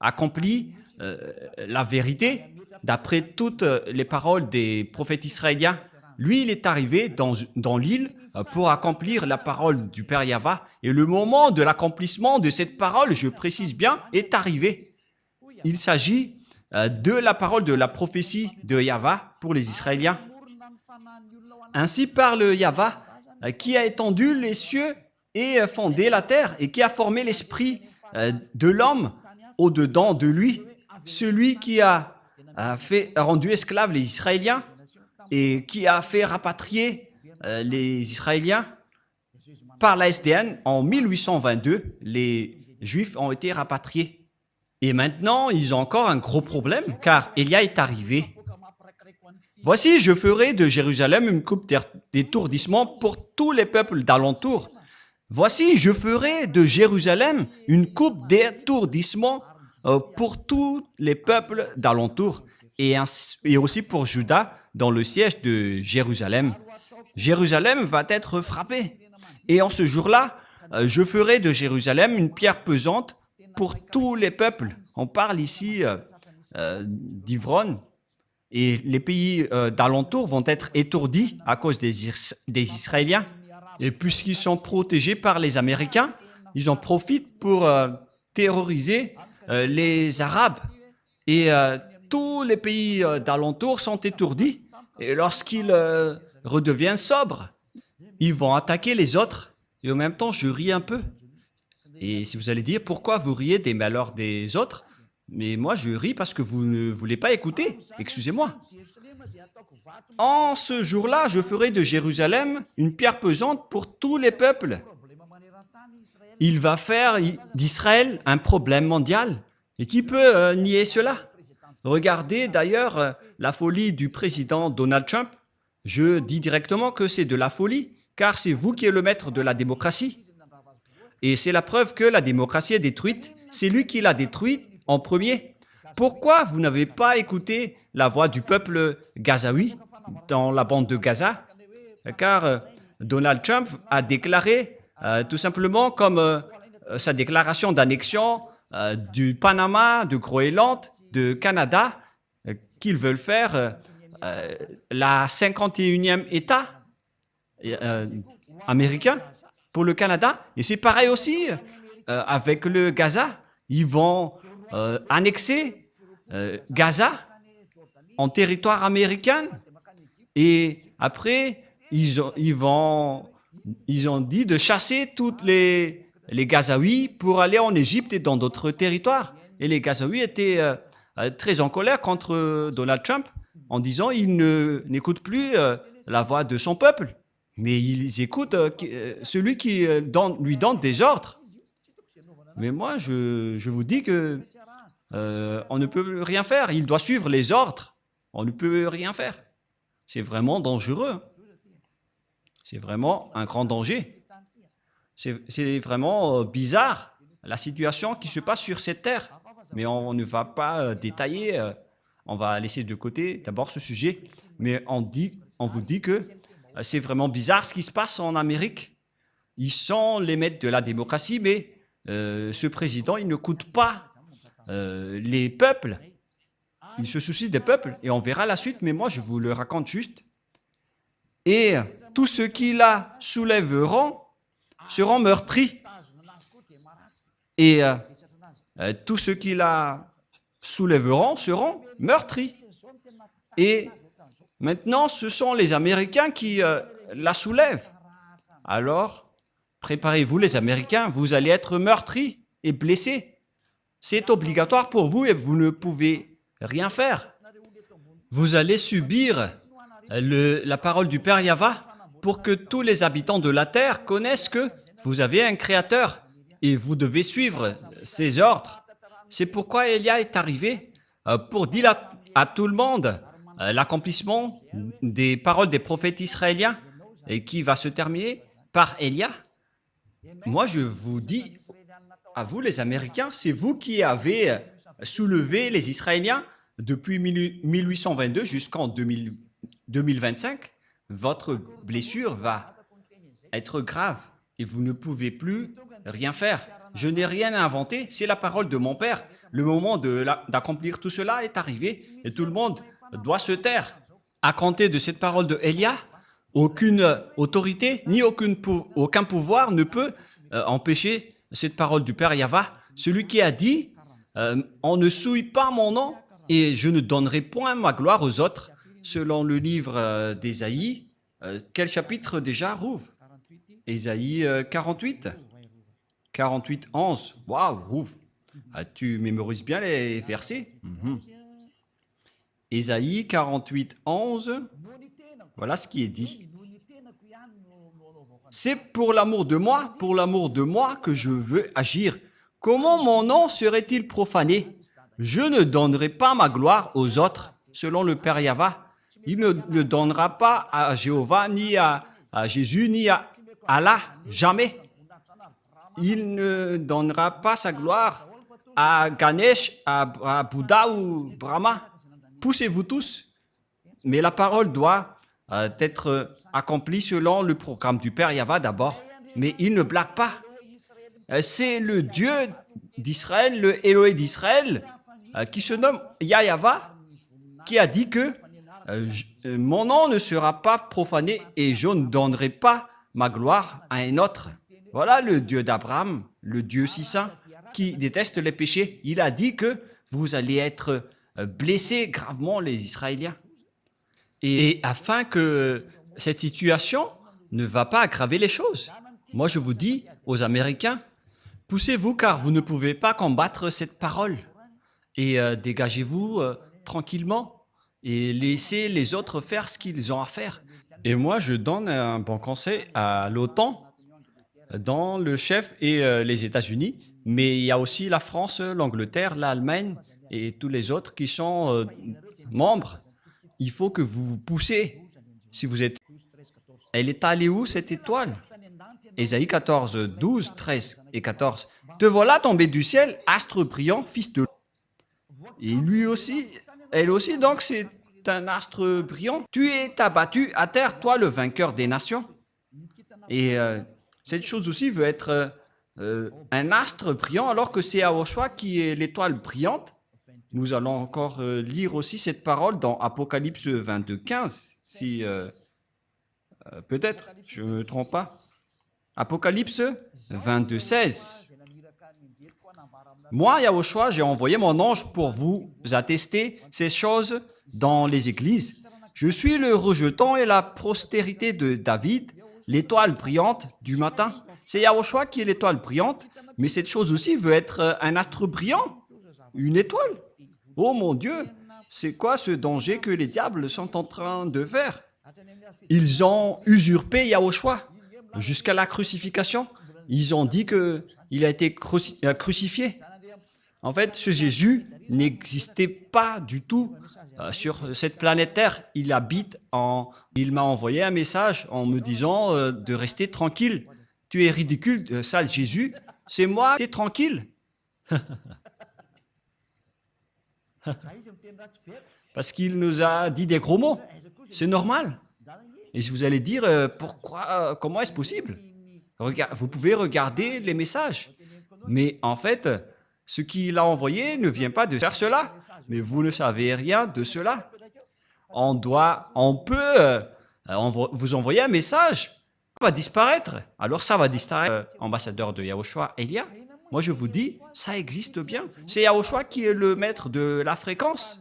accomplit la vérité d'après toutes les paroles des prophètes israéliens. Lui, il est arrivé dans l'île pour accomplir la parole du Père Yahva. Et le moment de l'accomplissement de cette parole, je précise bien, est arrivé. Il s'agit de la parole de la prophétie de Yahva pour les Israéliens. Ainsi parle Yahva, qui a étendu les cieux et fondé la terre, et qui a formé l'esprit de l'homme au-dedans de lui. Celui qui a rendu esclaves les Israéliens et qui a fait rapatrier les Israéliens par la SDN en 1822, les Juifs ont été rapatriés. Et maintenant, ils ont encore un gros problème, car Élia est arrivé. Voici, je ferai de Jérusalem une coupe d'étourdissement pour tous les peuples d'alentour. Voici, je ferai de Jérusalem une coupe d'étourdissement pour tous les peuples d'alentour, et aussi pour Juda dans le siège de Jérusalem. Jérusalem va être frappée. Et en ce jour-là, je ferai de Jérusalem une pierre pesante pour tous les peuples. On parle ici d'Ivron. Et les pays d'alentour vont être étourdis à cause des Israéliens. Et puisqu'ils sont protégés par les Américains, ils en profitent pour terroriser les Arabes. Et tous les pays d'alentour sont étourdis. Et lorsqu'ils redeviennent sobres, ils vont attaquer les autres. Et en même temps, je ris un peu. Et si vous allez dire, pourquoi vous riez des malheurs des autres? Mais moi, je ris parce que vous ne voulez pas écouter. Excusez-moi. En ce jour-là, je ferai de Jérusalem une pierre pesante pour tous les peuples. Il va faire d'Israël un problème mondial. Et qui peut nier cela? Regardez d'ailleurs la folie du président Donald Trump. Je dis directement que c'est de la folie, car c'est vous qui êtes le maître de la démocratie. Et c'est la preuve que la démocratie est détruite. C'est lui qui l'a détruite en premier. Pourquoi vous n'avez pas écouté la voix du peuple gazaoui dans la bande de Gaza? Car Donald Trump a déclaré tout simplement comme sa déclaration d'annexion du Panama, de Groenland, de Canada, qu'ils veulent faire la 51e État américain pour le Canada. Et c'est pareil aussi avec le Gaza. Ils vont annexer Gaza en territoire américain. Et après, ils ont dit de chasser tous les Gazaouis pour aller en Égypte et dans d'autres territoires. Et les Gazaouis étaient très en colère contre Donald Trump en disant il n'écoute plus la voix de son peuple, mais ils écoutent celui qui lui donne des ordres. Mais moi, je vous dis que on ne peut rien faire. Il doit suivre les ordres. On ne peut rien faire. C'est vraiment dangereux. C'est vraiment un grand danger. C'est vraiment bizarre, la situation qui se passe sur cette terre. Mais on ne va pas détailler, on va laisser de côté d'abord ce sujet. Mais on vous dit que c'est vraiment bizarre ce qui se passe en Amérique. Ils sont les maîtres de la démocratie, mais ce président, il n'écoute pas les peuples. Il se soucie des peuples et on verra la suite, mais moi je vous le raconte juste. Et tous ceux qui la soulèveront seront meurtris. Et tous ceux qui la soulèveront seront meurtris. Et maintenant, ce sont les Américains qui la soulèvent. Alors, préparez-vous les Américains, vous allez être meurtris et blessés. C'est obligatoire pour vous et vous ne pouvez rien faire. Vous allez subir la parole du Père Yahva pour que tous les habitants de la terre connaissent que vous avez un Créateur et vous devez suivre ses ordres. C'est pourquoi Élia est arrivé pour dire à tout le monde l'accomplissement des paroles des prophètes israéliens et qui va se terminer par Élia. Moi, je vous dis, à vous les Américains, c'est vous qui avez soulevé les Israéliens depuis 1822 jusqu'en 2025. Votre blessure va être grave et vous ne pouvez plus rien faire. Je n'ai rien inventé, c'est la parole de mon Père. Le moment d'accomplir tout cela est arrivé et tout le monde doit se taire. À compter de cette parole de Élia, aucune autorité ni aucun pouvoir ne peut empêcher cette parole du Père Yahva. Celui qui a dit « On ne souille pas mon nom et je ne donnerai point ma gloire aux autres », selon le livre d'Ésaïe. Quel chapitre déjà, Rouv? Ésaïe 48. 48, 11. Waouh, Rouv. Tu mémorises bien les versets. Ésaïe 48, 11. Voilà ce qui est dit. C'est pour l'amour de moi que je veux agir. Comment mon nom serait-il profané? Je ne donnerai pas ma gloire aux autres, selon le Père Yahva. Il ne le donnera pas à Jéhovah, ni à Jésus, ni à Allah, jamais. Il ne donnera pas sa gloire à Ganesh, à Bouddha ou Brahma. Poussez-vous tous. Mais la parole doit être accomplie selon le programme du Père Yahva d'abord. Mais il ne blague pas. C'est le Dieu d'Israël, le Élohé d'Israël, qui se nomme Yahva, qui a dit que mon nom ne sera pas profané et je ne donnerai pas ma gloire à un autre. Voilà le Dieu d'Abraham, le Dieu si saint, qui déteste les péchés. Il a dit que vous allez être blessés gravement, les Israéliens. Et afin que cette situation ne va pas aggraver les choses, moi je vous dis aux Américains, poussez-vous car vous ne pouvez pas combattre cette parole. Et dégagez-vous tranquillement et laissez les autres faire ce qu'ils ont à faire. Et moi je donne un bon conseil à l'OTAN, dans le chef et les États-Unis, mais il y a aussi la France, l'Angleterre, l'Allemagne et tous les autres qui sont membres. Il faut que vous vous poussez. Si vous êtes... Elle est allée où cette étoile? Ésaïe 14, 12, 13 et 14. Te voilà tombé du ciel, astre brillant, fils de... Et lui aussi, elle aussi, donc c'est un astre brillant. Tu es abattu à terre, toi le vainqueur des nations. Et cette chose aussi veut être un astre brillant, alors que c'est Yahushua qui est l'étoile brillante. Nous allons encore lire aussi cette parole dans Apocalypse 22, 15, si peut-être, je ne me trompe pas. Apocalypse 22, 16. Moi, Yahushua, j'ai envoyé mon ange pour vous attester ces choses dans les églises. Je suis le rejeton et la postérité de David, l'étoile brillante du matin. C'est Yahushua qui est l'étoile brillante, mais cette chose aussi veut être un astre brillant, une étoile. Oh mon Dieu, c'est quoi ce danger que les diables sont en train de faire? Ils ont usurpé Yahushua jusqu'à la crucifixion. Ils ont dit qu'il a été crucifié. En fait, ce Jésus n'existait pas du tout sur cette planète Terre. Il m'a envoyé un message en me disant de rester tranquille. Tu es ridicule, sale Jésus. C'est moi, c'est tranquille. Parce qu'il nous a dit des gros mots. C'est normal. Et si vous allez dire, pourquoi, comment est-ce possible? Vous pouvez regarder les messages. Mais en fait, ce qu'il a envoyé ne vient pas de faire cela. Mais vous ne savez rien de cela. On peut vous envoyer un message. Ça va disparaître. Alors ça va disparaître. Ambassadeur de Yahushua, Élia. Moi je vous dis, ça existe bien. C'est Yahushua qui est le maître de la fréquence.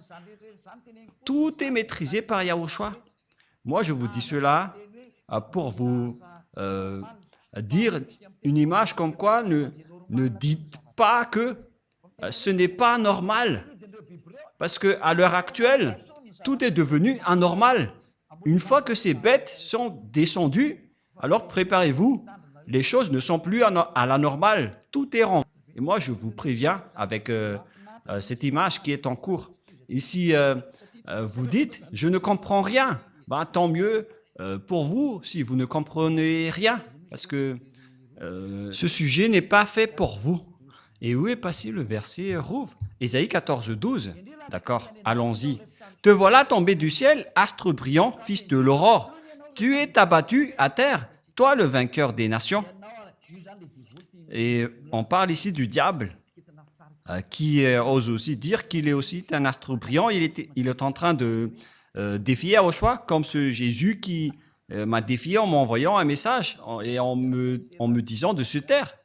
Tout est maîtrisé par Yahushua. Moi je vous dis cela pour vous dire une image comme quoi ne dites pas que ce n'est pas normal. Parce qu'à l'heure actuelle, tout est devenu anormal. Une fois que ces bêtes sont descendues, alors préparez-vous. Les choses ne sont plus à la normale. Tout est rempli. Et moi, je vous préviens avec cette image qui est en cours. Et si vous dites, je ne comprends rien, ben, tant mieux pour vous si vous ne comprenez rien, parce que ce sujet n'est pas fait pour vous. Et où est passé le verset Rouv? Ésaïe 14, 12. D'accord, allons-y. Te voilà tombé du ciel, astre brillant, fils de l'aurore. Tu es abattu à terre, toi le vainqueur des nations. Et on parle ici du diable, qui ose aussi dire qu'il est aussi un astre brillant. Il est en train de défier Yahushua, comme ce Jésus qui m'a défié en m'envoyant un message et en me disant de se taire.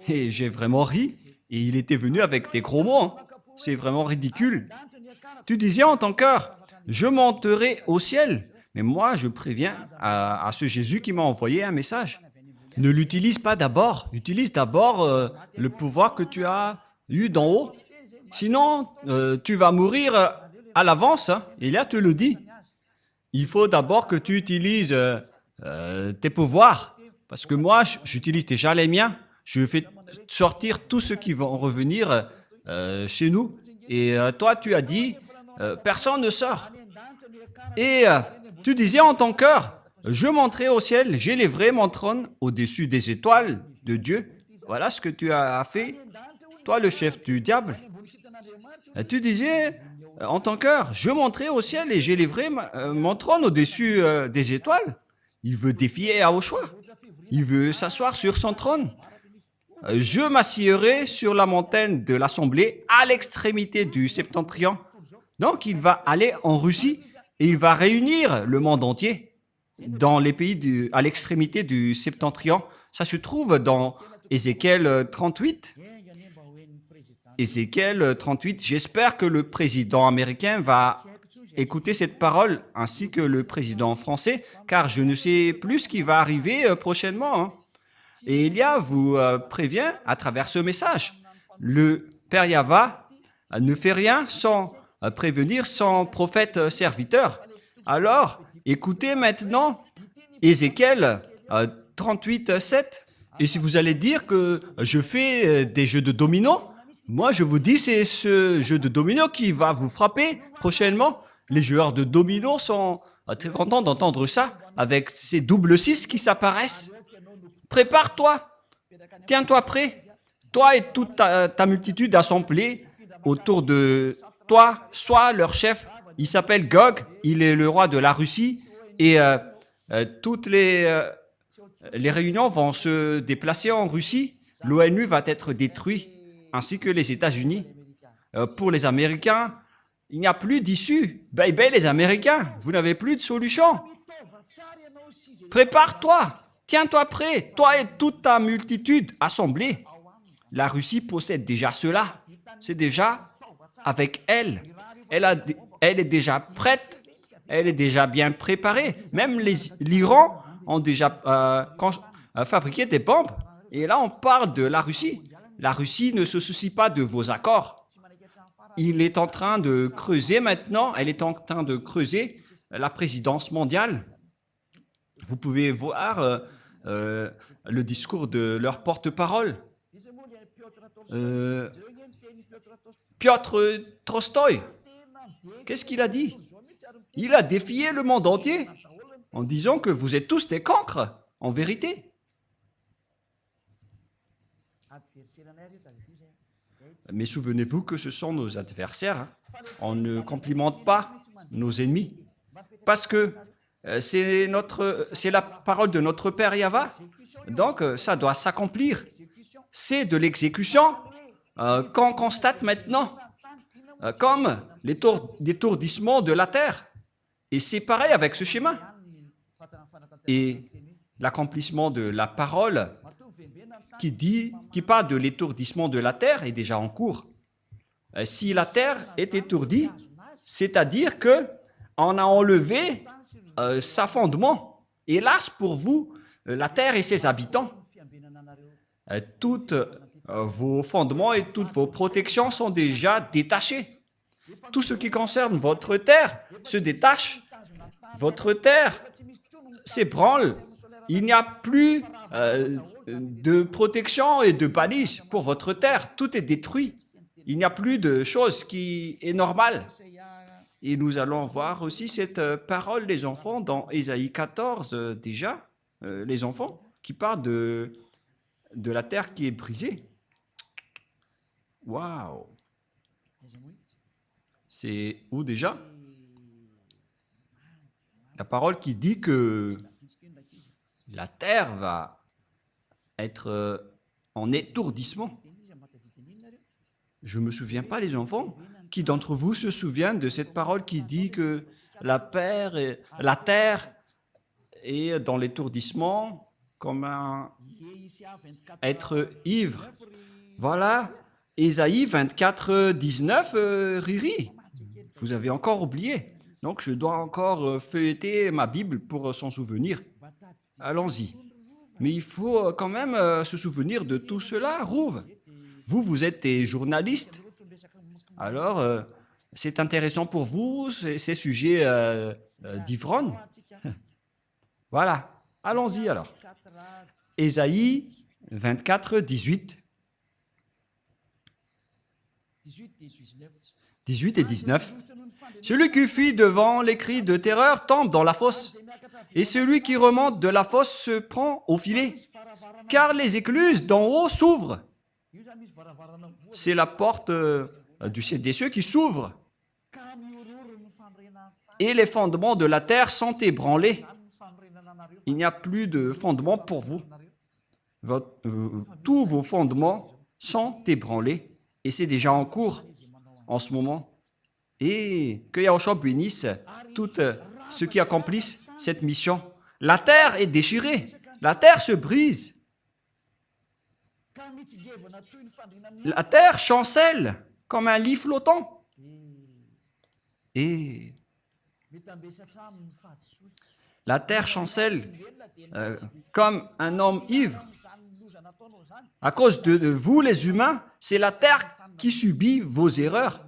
Et j'ai vraiment ri. Et il était venu avec des gros mots. Hein. C'est vraiment ridicule. Tu disais en ton cœur, je monterai au ciel. Mais moi, je préviens à ce Jésus qui m'a envoyé un message. Ne l'utilise pas d'abord. Utilise d'abord le pouvoir que tu as eu d'en haut. Sinon, tu vas mourir à l'avance. Hein. Et là, te le dit. Il faut d'abord que tu utilises tes pouvoirs. Parce que moi, j'utilise déjà les miens. Je fais sortir tous ceux qui vont revenir chez nous. Et toi, tu as dit, personne ne sort. Et tu disais en ton cœur, je monterai au ciel, j'élèverai mon trône au-dessus des étoiles de Dieu. Voilà ce que tu as fait, toi le chef du diable. Et tu disais en ton cœur, je monterai au ciel et j'élèverai mon trône au-dessus des étoiles. Il veut défier Yahushua. Il veut s'asseoir sur son trône. Je m'assiérai sur la montagne de l'Assemblée à l'extrémité du septentrion. Donc, il va aller en Russie et il va réunir le monde entier dans les pays à l'extrémité du septentrion. Ça se trouve dans Ézéchiel 38. Ézéchiel 38, j'espère que le président américain va écouter cette parole ainsi que le président français, car je ne sais plus ce qui va arriver prochainement. Hein. Et Elia vous prévient à travers ce message. Le Père Yahva ne fait rien sans prévenir son prophète serviteur. Alors, écoutez maintenant Ézéchiel 38, 7. Et si vous allez dire que je fais des jeux de dominos, moi je vous dis c'est ce jeu de dominos qui va vous frapper prochainement. Les joueurs de dominos sont très contents d'entendre ça avec ces double 6 qui s'apparaissent. Prépare-toi, tiens-toi prêt, toi et toute ta multitude assemblée autour de toi, sois leur chef. Il s'appelle Gog, il est le roi de la Russie et toutes les réunions vont se déplacer en Russie. L'ONU va être détruit, ainsi que les États-Unis. Pour les Américains, il n'y a plus d'issue. Bye bye les Américains, vous n'avez plus de solution. Prépare-toi. Tiens-toi prêt, toi et toute ta multitude assemblée. La Russie possède déjà cela. C'est déjà avec elle. Elle est déjà prête. Elle est déjà bien préparée. Même l'Iran ont déjà fabriqué des bombes. Et là, on parle de la Russie. La Russie ne se soucie pas de vos accords. Il est en train de creuser maintenant. Elle est en train de creuser la présidence mondiale. Vous pouvez voir le discours de leur porte-parole. Piotr Tolstoï, qu'est-ce qu'il a dit? Il a défié le monde entier en disant que vous êtes tous des cancres, en vérité. Mais souvenez-vous que ce sont nos adversaires. Hein. On ne complimente pas nos ennemis. Parce que c'est la parole de notre Père Yahva. Donc, ça doit s'accomplir. C'est de l'exécution qu'on constate maintenant, comme l'étourdissement de la terre. Et c'est pareil avec ce schéma. Et l'accomplissement de la parole qui parle de l'étourdissement de la terre est déjà en cours. Si la terre est étourdie, c'est-à-dire qu'on a enlevé sa fondement. Hélas pour vous, la terre et ses habitants. Toutes vos fondements et toutes vos protections sont déjà détachés. Tout ce qui concerne votre terre se détache. Votre terre s'ébranle. Il n'y a plus de protection et de balises pour votre terre. Tout est détruit. Il n'y a plus de chose qui est normale. Et nous allons voir aussi cette parole des enfants dans Ésaïe 14 déjà, les enfants qui parlent de la terre qui est brisée. Waouh! C'est où déjà? La parole qui dit que la terre va être en étourdissement. Je ne me souviens pas, les enfants. Qui d'entre vous se souvient de cette parole qui dit que la terre est dans l'étourdissement comme être ivre? Voilà, Ésaïe 24, 19, Riri. Vous avez encore oublié. Donc, je dois encore feuilleter ma Bible pour s'en souvenir. Allons-y. Mais il faut quand même se souvenir de tout cela, Rouve. Vous êtes des journalistes. Alors, c'est intéressant pour vous, ces sujets d'ivrogne. Voilà. Allons-y alors. Ésaïe 24, 18. 18 et 19. Celui qui fuit devant les cris de terreur tombe dans la fosse, et celui qui remonte de la fosse se prend au filet, car les écluses d'en haut s'ouvrent. C'est la porte des cieux qui s'ouvre, et les fondements de la terre sont ébranlés. Il n'y a plus de fondements pour vous. Tous vos fondements sont ébranlés, et c'est déjà en cours en ce moment. Et que Yahushua bénisse tous ceux qui accomplissent cette mission. La terre est déchirée, la terre se brise. La terre chancelle comme un lit flottant. Et la terre chancelle comme un homme ivre. À cause de vous, les humains, c'est la terre qui subit vos erreurs.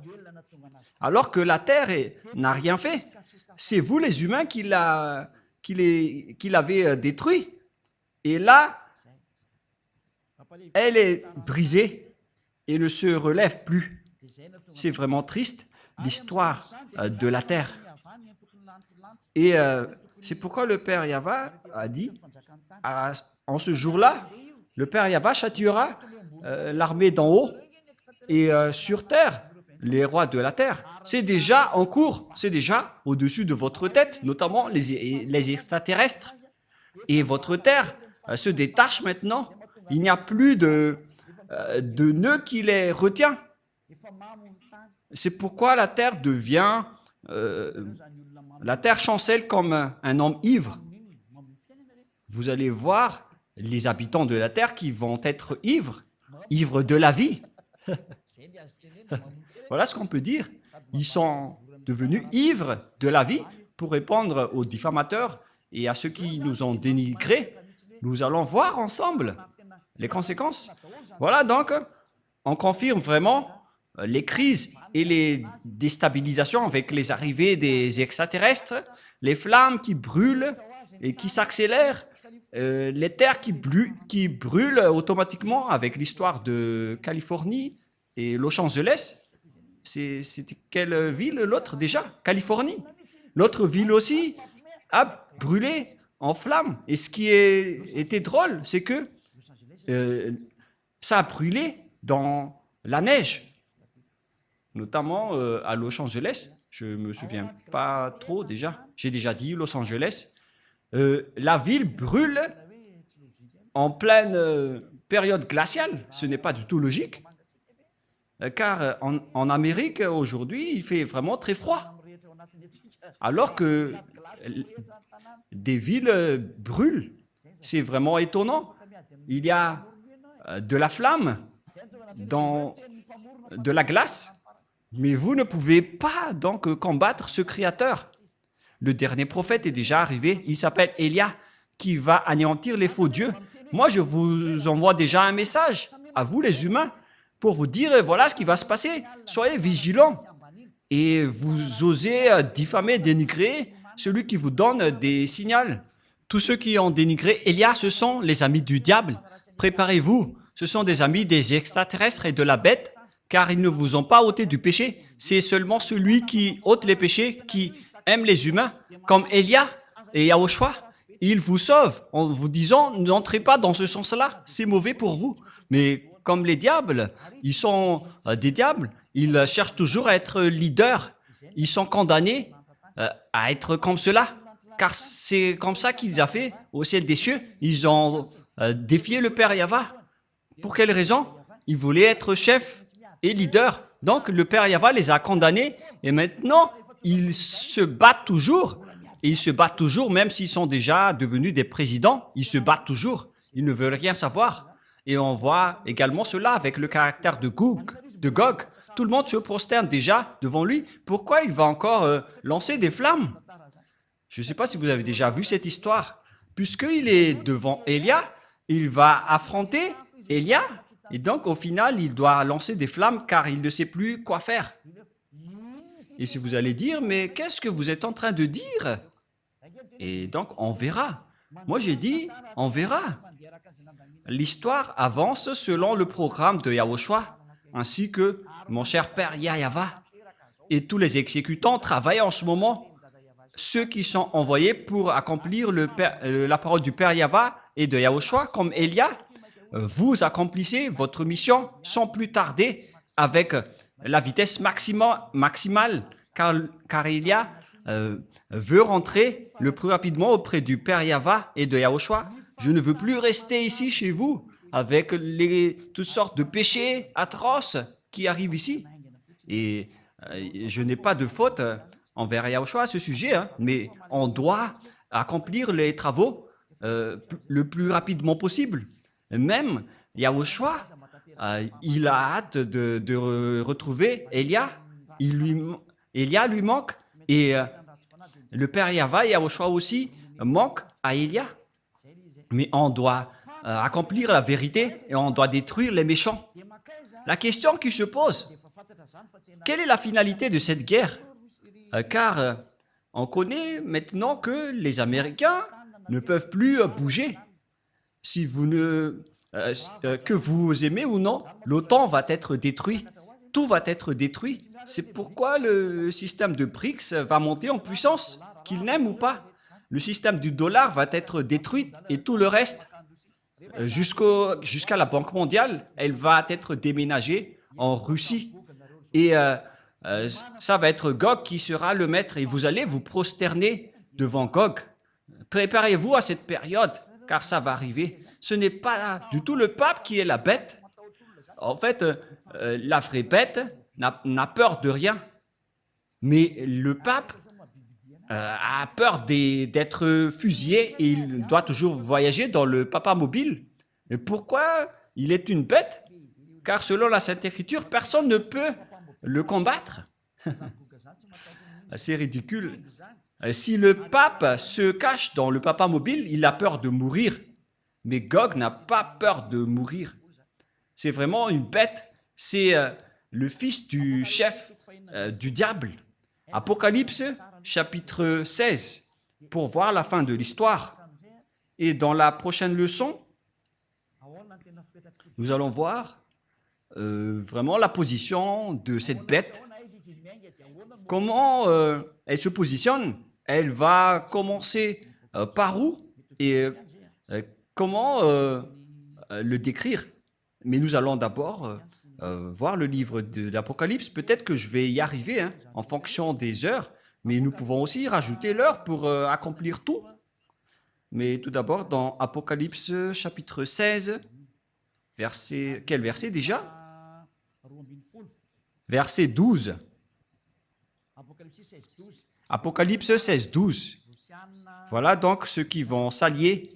Alors que la terre n'a rien fait. C'est vous, les humains, qui l'avez détruit. Et là, elle est brisée et ne se relève plus. C'est vraiment triste, l'histoire de la terre. Et c'est pourquoi le Père Yahva a dit, en ce jour-là, le Père Yahva châtiera l'armée d'en haut et sur terre, les rois de la terre. C'est déjà en cours, c'est déjà au-dessus de votre tête, notamment les extraterrestres. Et votre terre se détache maintenant. Il n'y a plus de nœud qui les retient. C'est pourquoi la terre devient... la terre chancelle comme un homme ivre. Vous allez voir les habitants de la terre qui vont être ivres de la vie. Voilà ce qu'on peut dire. Ils sont devenus ivres de la vie pour répondre aux diffamateurs et à ceux qui nous ont dénigrés. Nous allons voir ensemble les conséquences. Voilà donc, on confirme vraiment les crises et les déstabilisations avec les arrivées des extraterrestres, les flammes qui brûlent et qui s'accélèrent, les terres qui brûlent automatiquement avec l'histoire de Californie et Los Angeles. C'était quelle ville l'autre déjà? Californie. L'autre ville aussi a brûlé en flammes. Et ce qui était drôle, c'est que ça a brûlé dans la neige. Notamment à Los Angeles. Je ne me souviens pas trop déjà. J'ai déjà dit Los Angeles. La ville brûle en pleine période glaciale. Ce n'est pas du tout logique. Car en Amérique, aujourd'hui, il fait vraiment très froid. Alors que des villes brûlent. C'est vraiment étonnant. Il y a de la flamme dans de la glace. Mais vous ne pouvez pas donc combattre ce Créateur. Le dernier prophète est déjà arrivé. Il s'appelle Élia, qui va anéantir les faux dieux. Moi, je vous envoie déjà un message à vous, les humains, pour vous dire, voilà ce qui va se passer. Soyez vigilants. Et vous osez diffamer, dénigrer celui qui vous donne des signaux. Tous ceux qui ont dénigré Élia, ce sont les amis du diable. Préparez-vous. Ce sont des amis des extraterrestres et de la bête car ils ne vous ont pas ôté du péché. C'est seulement celui qui ôte les péchés, qui aime les humains, comme Élia et Yahushua. Il vous sauve en vous disant, n'entrez pas dans ce sens-là, c'est mauvais pour vous. Mais comme les diables, ils sont des diables, ils cherchent toujours à être leaders. Ils sont condamnés à être comme cela, car c'est comme ça qu'ils ont fait au ciel des cieux. Ils ont défié le Père Yahva. Pour quelle raison? Ils voulaient être chefs et leaders. Donc le Père Yahva les a condamnés et maintenant ils se battent toujours. Et ils se battent toujours, même s'ils sont déjà devenus des présidents, ils se battent toujours. Ils ne veulent rien savoir. Et on voit également cela avec le caractère de Gog. Tout le monde se prosterne déjà devant lui. Pourquoi il va encore lancer des flammes? Je ne sais pas si vous avez déjà vu cette histoire. Puisqu'il est devant Élia, il va affronter Élia. Et donc, au final, il doit lancer des flammes car il ne sait plus quoi faire. Et si vous allez dire, mais qu'est-ce que vous êtes en train de dire? Et donc, on verra. Moi, j'ai dit, on verra. L'histoire avance selon le programme de Yahushua, ainsi que mon cher Père Yahva. Et tous les exécutants travaillent en ce moment. Ceux qui sont envoyés pour accomplir la parole du Père Yahva et de Yahushua, comme Élia, vous accomplissez votre mission sans plus tarder avec la vitesse maximale, car Élia veut rentrer le plus rapidement auprès du Père Yahva et de Yahushua. Je ne veux plus rester ici chez vous avec toutes sortes de péchés atroces qui arrivent ici. Et je n'ai pas de faute envers Yahushua à ce sujet, mais on doit accomplir les travaux le plus rapidement possible. Même Yahushua, il a hâte de retrouver Élia. Élia lui manque et le Père Yahva et Yahushua aussi manquent à Élia. Mais on doit accomplir la vérité et on doit détruire les méchants. La question qui se pose, quelle est la finalité de cette guerre? Car on connaît maintenant que les Américains ne peuvent plus bouger. Si vous que vous aimez ou non, l'OTAN va être détruit. Tout va être détruit. C'est pourquoi le système de BRICS va monter en puissance, qu'il n'aime ou pas. Le système du dollar va être détruit et tout le reste, jusqu'à la Banque mondiale, elle va être déménagée en Russie. Et ça va être Gog qui sera le maître et vous allez vous prosterner devant Gog. Préparez-vous à cette période, car ça va arriver. Ce n'est pas du tout le pape qui est la bête. En fait, la vraie bête n'a peur de rien. Mais le pape a peur d'être fusillé et il doit toujours voyager dans le papa mobile. Et pourquoi il est une bête? Car selon la Sainte Écriture, personne ne peut le combattre. C'est ridicule. Si le pape se cache dans le papa mobile, il a peur de mourir. Mais Gog n'a pas peur de mourir. C'est vraiment une bête. C'est le fils du chef du diable. Apocalypse, chapitre 16, pour voir la fin de l'histoire. Et dans la prochaine leçon, nous allons voir vraiment la position de cette bête. Comment elle se positionne? Elle va commencer par où? Et comment le décrire? Mais nous allons d'abord voir le livre de l'Apocalypse. Peut-être que je vais y arriver en fonction des heures, mais nous pouvons aussi rajouter l'heure pour accomplir tout. Mais tout d'abord, dans Apocalypse chapitre 16, quel verset déjà? Verset 12. Apocalypse 16, 12. Voilà donc ceux qui vont s'allier,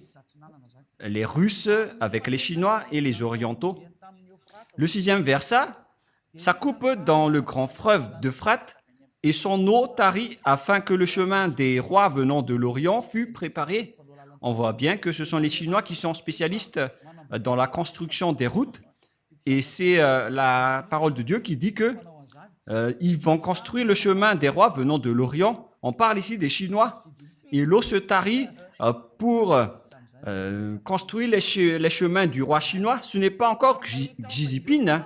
les Russes avec les Chinois et les Orientaux. Le 6e verset, ça coupe dans le grand fleuve d'Euphrate et son eau tarit afin que le chemin des rois venant de l'Orient fût préparé. On voit bien que ce sont les Chinois qui sont spécialistes dans la construction des routes et c'est la parole de Dieu qui dit que ils vont construire le chemin des rois venant de l'Orient. On parle ici des Chinois et l'eau se tarit pour construire les chemins du roi chinois. Ce n'est pas encore Xi Jinping.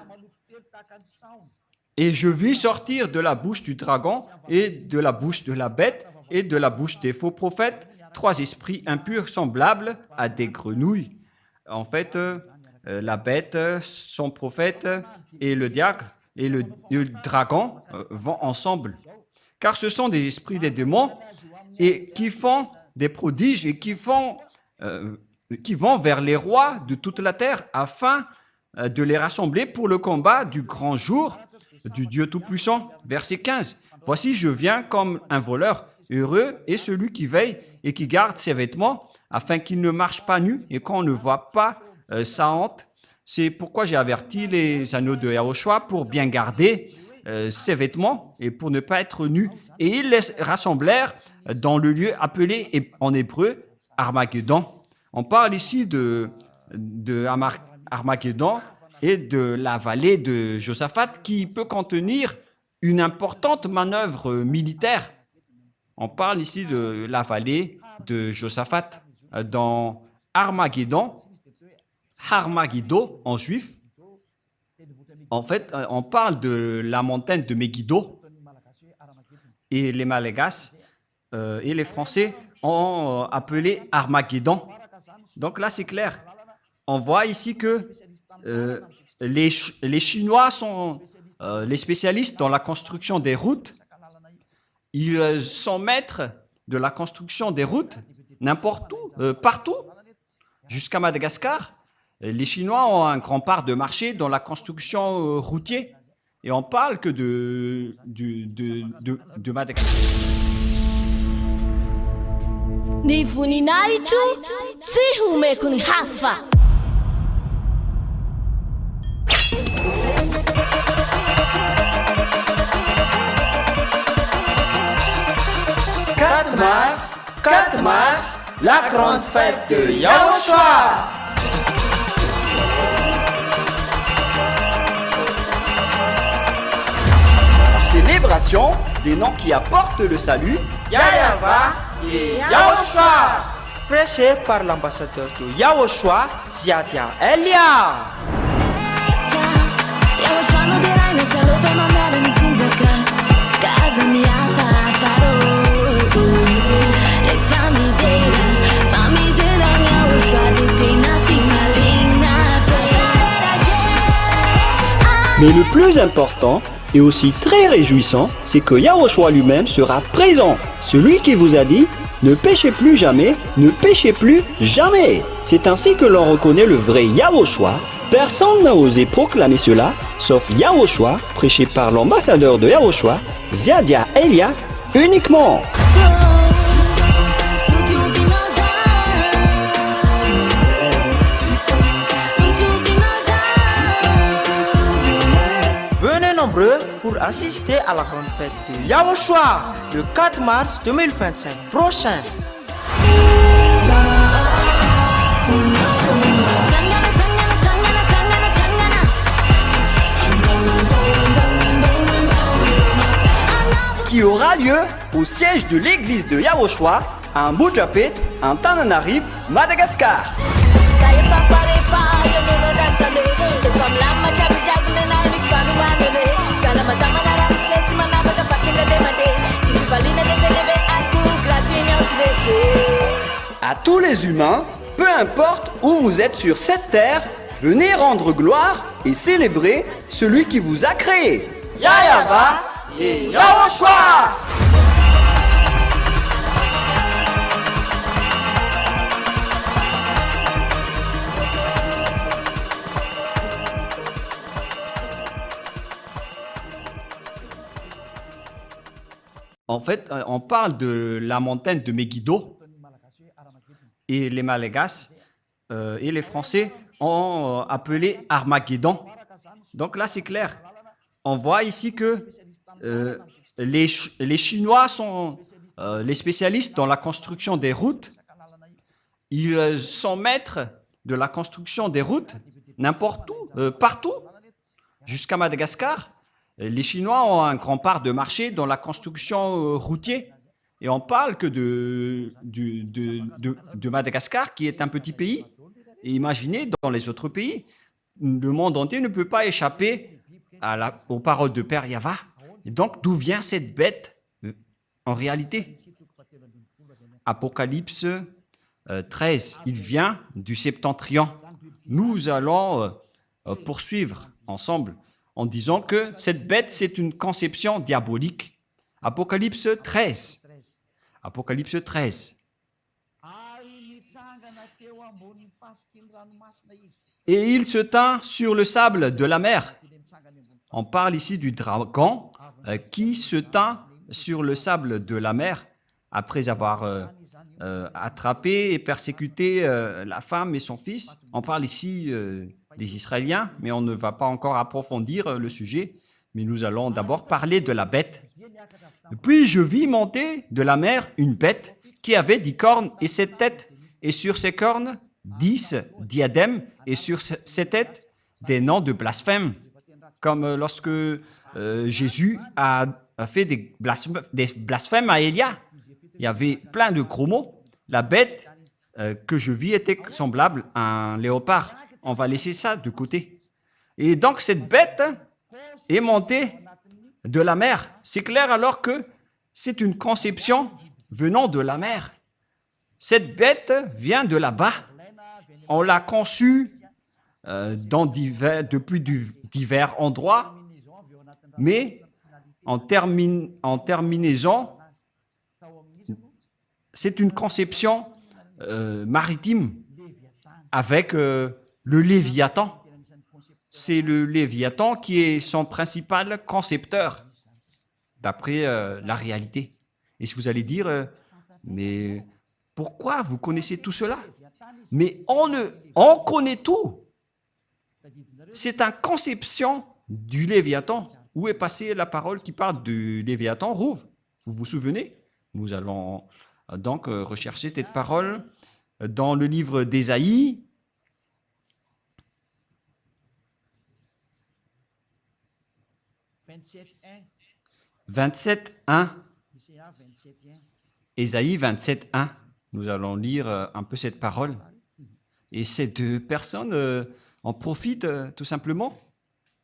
Et je vis sortir de la bouche du dragon et de la bouche de la bête et de la bouche des faux prophètes 3 esprits impurs semblables à des grenouilles. En fait, la bête, son prophète et le diable et le dragon vont ensemble. Car ce sont des esprits des démons et qui font des prodiges et qui vont vers les rois de toute la terre afin de les rassembler pour le combat du grand jour du Dieu Tout-Puissant. Verset 15. Voici, je viens comme un voleur. Heureux est celui qui veille et qui garde ses vêtements afin qu'il ne marche pas nu et qu'on ne voit pas sa honte. C'est pourquoi j'ai averti les anneaux de Yahushua pour bien garder ses vêtements et pour ne pas être nus. Et ils les rassemblèrent dans le lieu appelé en hébreu Armageddon. On parle ici de Armageddon et de la vallée de Josaphat qui peut contenir une importante manœuvre militaire. On parle ici de la vallée de Josaphat dans Armageddon, Armagiddo en juif. En fait, on parle de la montagne de Megiddo et les Malagasy et les Français ont appelé Armageddon. Donc là, c'est clair. On voit ici que les Chinois sont les spécialistes dans la construction des routes. Ils sont maîtres de la construction des routes n'importe où, partout, jusqu'à Madagascar. Les Chinois ont un grand part de marché dans la construction routière. Et on parle que de Madagascar. Ni voninahitro tsy homeko ny hafa. Quatre mars, la grande fête de Yahushua. Célébration des noms qui apportent le salut. Yahweh et Yahushua. Prêché par l'ambassadeur de Yahushua, Ziadia Elia. Yahushua no dirai na talofa mamera ni tsinzaka. Kaza miafa faro. Mais le plus important et aussi très réjouissant, c'est que Yahushua lui-même sera présent. Celui qui vous a dit « Ne péchez plus jamais, ne péchez plus jamais ». C'est ainsi que l'on reconnaît le vrai Yahushua. Personne n'a osé proclamer cela, sauf Yahushua, prêché par l'ambassadeur de Yahushua, Ziadia Elia, uniquement. Nombreux pour assister à la grande fête de Yahushua le 4 mars 2025 prochain. Qui aura lieu au siège de l'église de Yahushua à Mujapet, en Tananarive, Madagascar. À tous les humains, peu importe où vous êtes sur cette terre, venez rendre gloire et célébrer celui qui vous a créé. Yahweh et Yahushua. En fait, on parle de la montagne de Megiddo et les Malagasy et les Français ont appelé Armageddon. Donc là, c'est clair. On voit ici que les Chinois sont les spécialistes dans la construction des routes. Ils sont maîtres de la construction des routes n'importe où, partout, jusqu'à Madagascar. Les Chinois ont un grand part de marché dans la construction routière. Et on parle que de Madagascar, qui est un petit pays. Et imaginez, dans les autres pays, le monde entier ne peut pas échapper aux paroles de Père Yahva. Et donc, d'où vient cette bête en réalité? Apocalypse 13, il vient du septentrion. Nous allons poursuivre ensemble en disant que cette bête, c'est une conception diabolique. Apocalypse 13. Apocalypse 13. Et il se tint sur le sable de la mer. On parle ici du dragon qui se tint sur le sable de la mer après avoir attrapé et persécuté la femme et son fils. On parle ici des Israéliens, mais on ne va pas encore approfondir le sujet. Mais nous allons d'abord parler de la bête. Puis je vis monter de la mer une bête qui avait 10 cornes et 7 têtes, et sur ses cornes 10 diadèmes, et sur ses têtes des noms de blasphème. Comme lorsque Jésus a fait des blasphèmes à Élia. Il y avait plein de gros mots. La bête que je vis était semblable à un léopard. On va laisser ça de côté. Et donc cette bête est montée de la mer. C'est clair alors que c'est une conception venant de la mer. Cette bête vient de là-bas. On l'a conçue depuis divers endroits, mais en terminaison, c'est une conception maritime avec le Léviathan. C'est le Léviathan qui est son principal concepteur, d'après la réalité. Et si vous allez dire, mais pourquoi vous connaissez tout cela? Mais on connaît tout. C'est une conception du Léviathan. Où est passée la parole qui parle du Léviathan? Rouve, vous vous souvenez? Nous allons donc rechercher cette parole dans le livre d'Ésaïe. 27.1. Ésaïe 27.1. Nous allons lire un peu cette parole. Et ces deux personnes en profitent tout simplement.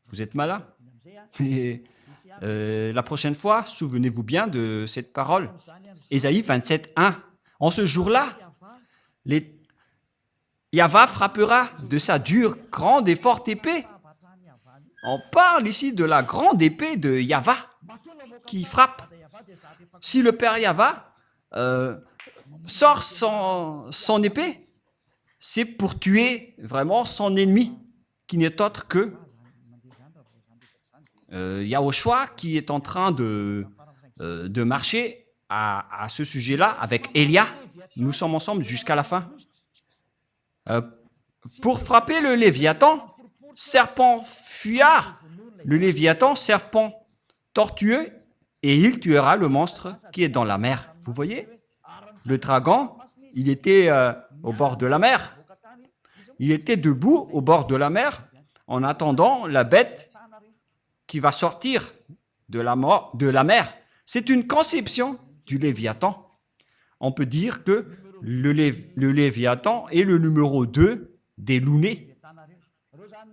Vous êtes malins. Et la prochaine fois, souvenez-vous bien de cette parole. Ésaïe 27.1. En ce jour-là, Yahva frappera de sa dure, grande et forte épée. On parle ici de la grande épée de Yahva qui frappe. Si le Père Yahva sort son épée, c'est pour tuer vraiment son ennemi, qui n'est autre que Yahushua, qui est en train de marcher à ce sujet-là avec Élia. Nous sommes ensemble jusqu'à la fin. Pour frapper le Léviathan, serpent fuyard, le Léviathan, serpent tortueux, et il tuera le monstre qui est dans la mer. Vous voyez? Le dragon, il était au bord de la mer. Il était debout au bord de la mer en attendant la bête qui va sortir de la mer. C'est une conception du Léviathan. On peut dire que le Léviathan est le numéro 2 des Lounés.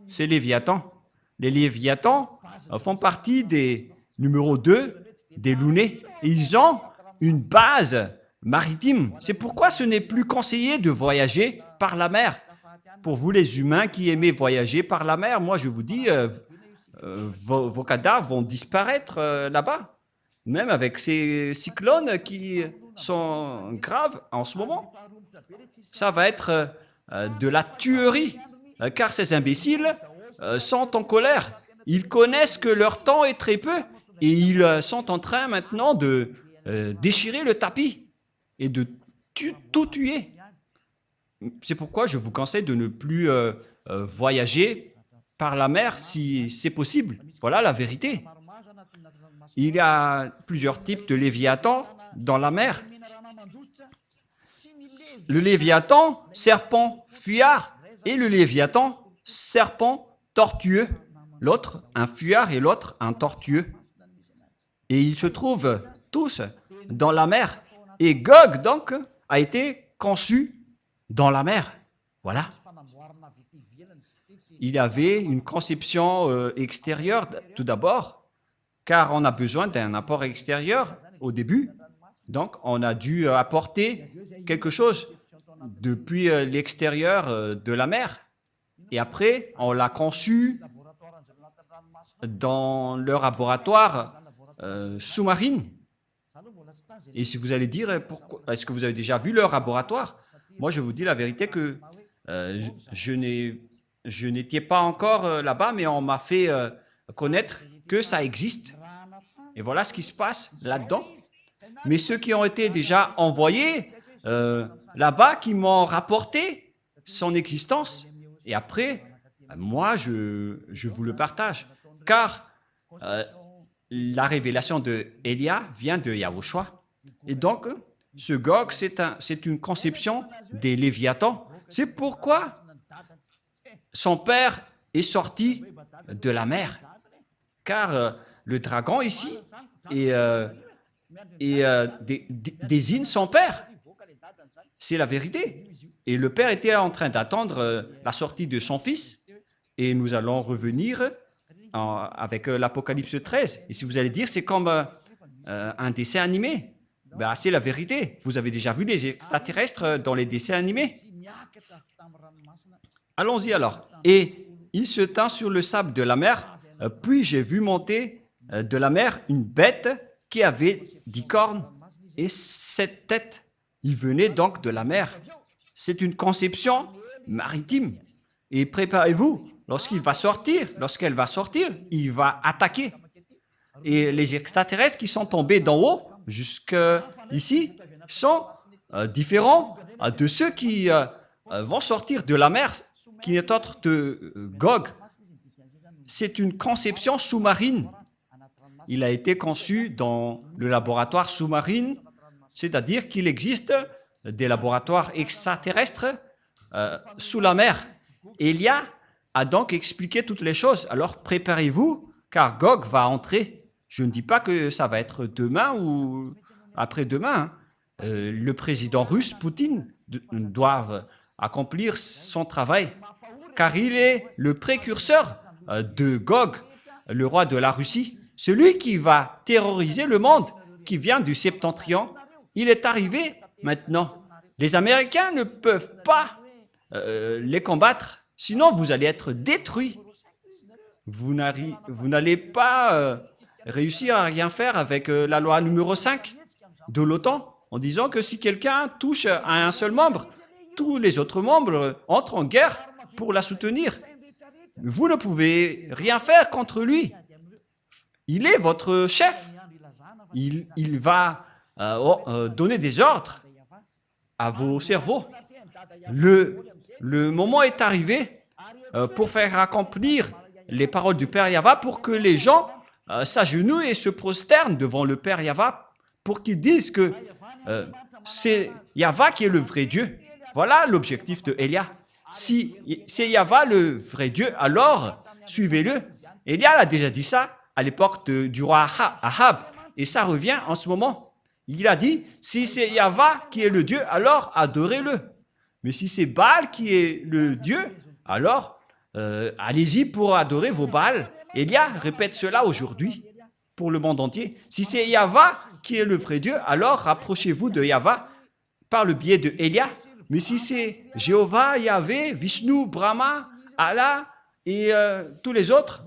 C'est Léviathan. Les Léviathans font partie des numéros 2 des Lounés. Ils ont une base maritime. C'est pourquoi ce n'est plus conseillé de voyager par la mer. Pour vous les humains qui aimez voyager par la mer, moi je vous dis, vos cadavres vont disparaître là-bas. Même avec ces cyclones qui sont graves en ce moment. Ça va être de la tuerie, car ces imbéciles sont en colère. Ils connaissent que leur temps est très peu et ils sont en train maintenant de déchirer le tapis et de tout tuer. C'est pourquoi je vous conseille de ne plus voyager par la mer si c'est possible. Voilà la vérité. Il y a plusieurs types de Léviathan dans la mer. Le Léviathan, serpent fuyard, et le Léviathan, serpent tortueux. L'autre, un fuyard, et l'autre, un tortueux. Et ils se trouvent tous dans la mer. Et Gog, donc, a été conçu dans la mer. Voilà. il y avait une conception extérieure tout d'abord, car on a besoin d'un apport extérieur au début. Donc, on a dû apporter quelque chose depuis l'extérieur de la mer. Et après, on l'a conçu dans le laboratoire sous-marine. Et si vous allez dire, est-ce que vous avez déjà vu leur laboratoire? Moi, je vous dis la vérité que je n'étais pas encore là-bas, mais on m'a fait connaître que ça existe. Et voilà ce qui se passe là-dedans. Mais ceux qui ont été déjà envoyés là-bas, qui m'ont rapporté son existence, et après, moi, je vous le partage. Car la révélation de Élia vient de Yahushua. Et donc, ce Gog, c'est une conception des Léviathans. C'est pourquoi son père est sorti de la mer. Car le dragon ici désigne son père. C'est la vérité. Et le père était en train d'attendre la sortie de son fils. Et nous allons revenir avec l'Apocalypse 13. Et si vous allez dire, c'est comme un dessin animé, ben, c'est la vérité. Vous avez déjà vu les extraterrestres dans les dessins animés? Allons-y alors. Et il se tint sur le sable de la mer, puis j'ai vu monter de la mer une bête qui avait 10 cornes et 7 têtes. Il venait donc de la mer. C'est une conception maritime. Et préparez-vous, lorsqu'elle va sortir, il va attaquer. Et les extraterrestres qui sont tombés d'en haut jusqu'ici sont différents de ceux qui vont sortir de la mer, qui n'est autre que Gog. C'est une conception sous-marine. Il a été conçu dans le laboratoire sous-marine, c'est-à-dire qu'il existe des laboratoires extraterrestres sous la mer. Élia a donc expliqué toutes les choses. Alors préparez-vous, car Gog va entrer. Je ne dis pas que ça va être demain ou après-demain. Le président russe, Poutine, doit accomplir son travail, car il est le précurseur de Gog, le roi de la Russie, celui qui va terroriser le monde, qui vient du septentrion. Il est arrivé maintenant. Les Américains ne peuvent pas les combattre, sinon vous allez être détruits. Vous n'allez pas réussir à rien faire avec la loi numéro 5 de l'OTAN, en disant que si quelqu'un touche à un seul membre, tous les autres membres entrent en guerre pour la soutenir. Vous ne pouvez rien faire contre lui. Il est votre chef. Il va donner des ordres à vos cerveaux. Le moment est arrivé pour faire accomplir les paroles du Père Yahva, pour que les gens s'agenouillent et se prosternent devant le Père Yahva, pour qu'ils disent que c'est Yahva qui est le vrai Dieu. Voilà l'objectif de Élia. Si c'est Yahva le vrai Dieu, alors suivez-le. Élia a déjà dit ça à l'époque du roi Ahab, et ça revient en ce moment. Il a dit, si c'est Yahva qui est le Dieu, alors adorez-le. Mais si c'est Baal qui est le Dieu, alors allez-y pour adorer vos Baals. Élia répète cela aujourd'hui pour le monde entier. Si c'est Yahva qui est le vrai Dieu, alors rapprochez-vous de Yahva par le biais de Élia. Mais si c'est Jéhovah, Yahvé, Vishnu, Brahma, Allah et tous les autres,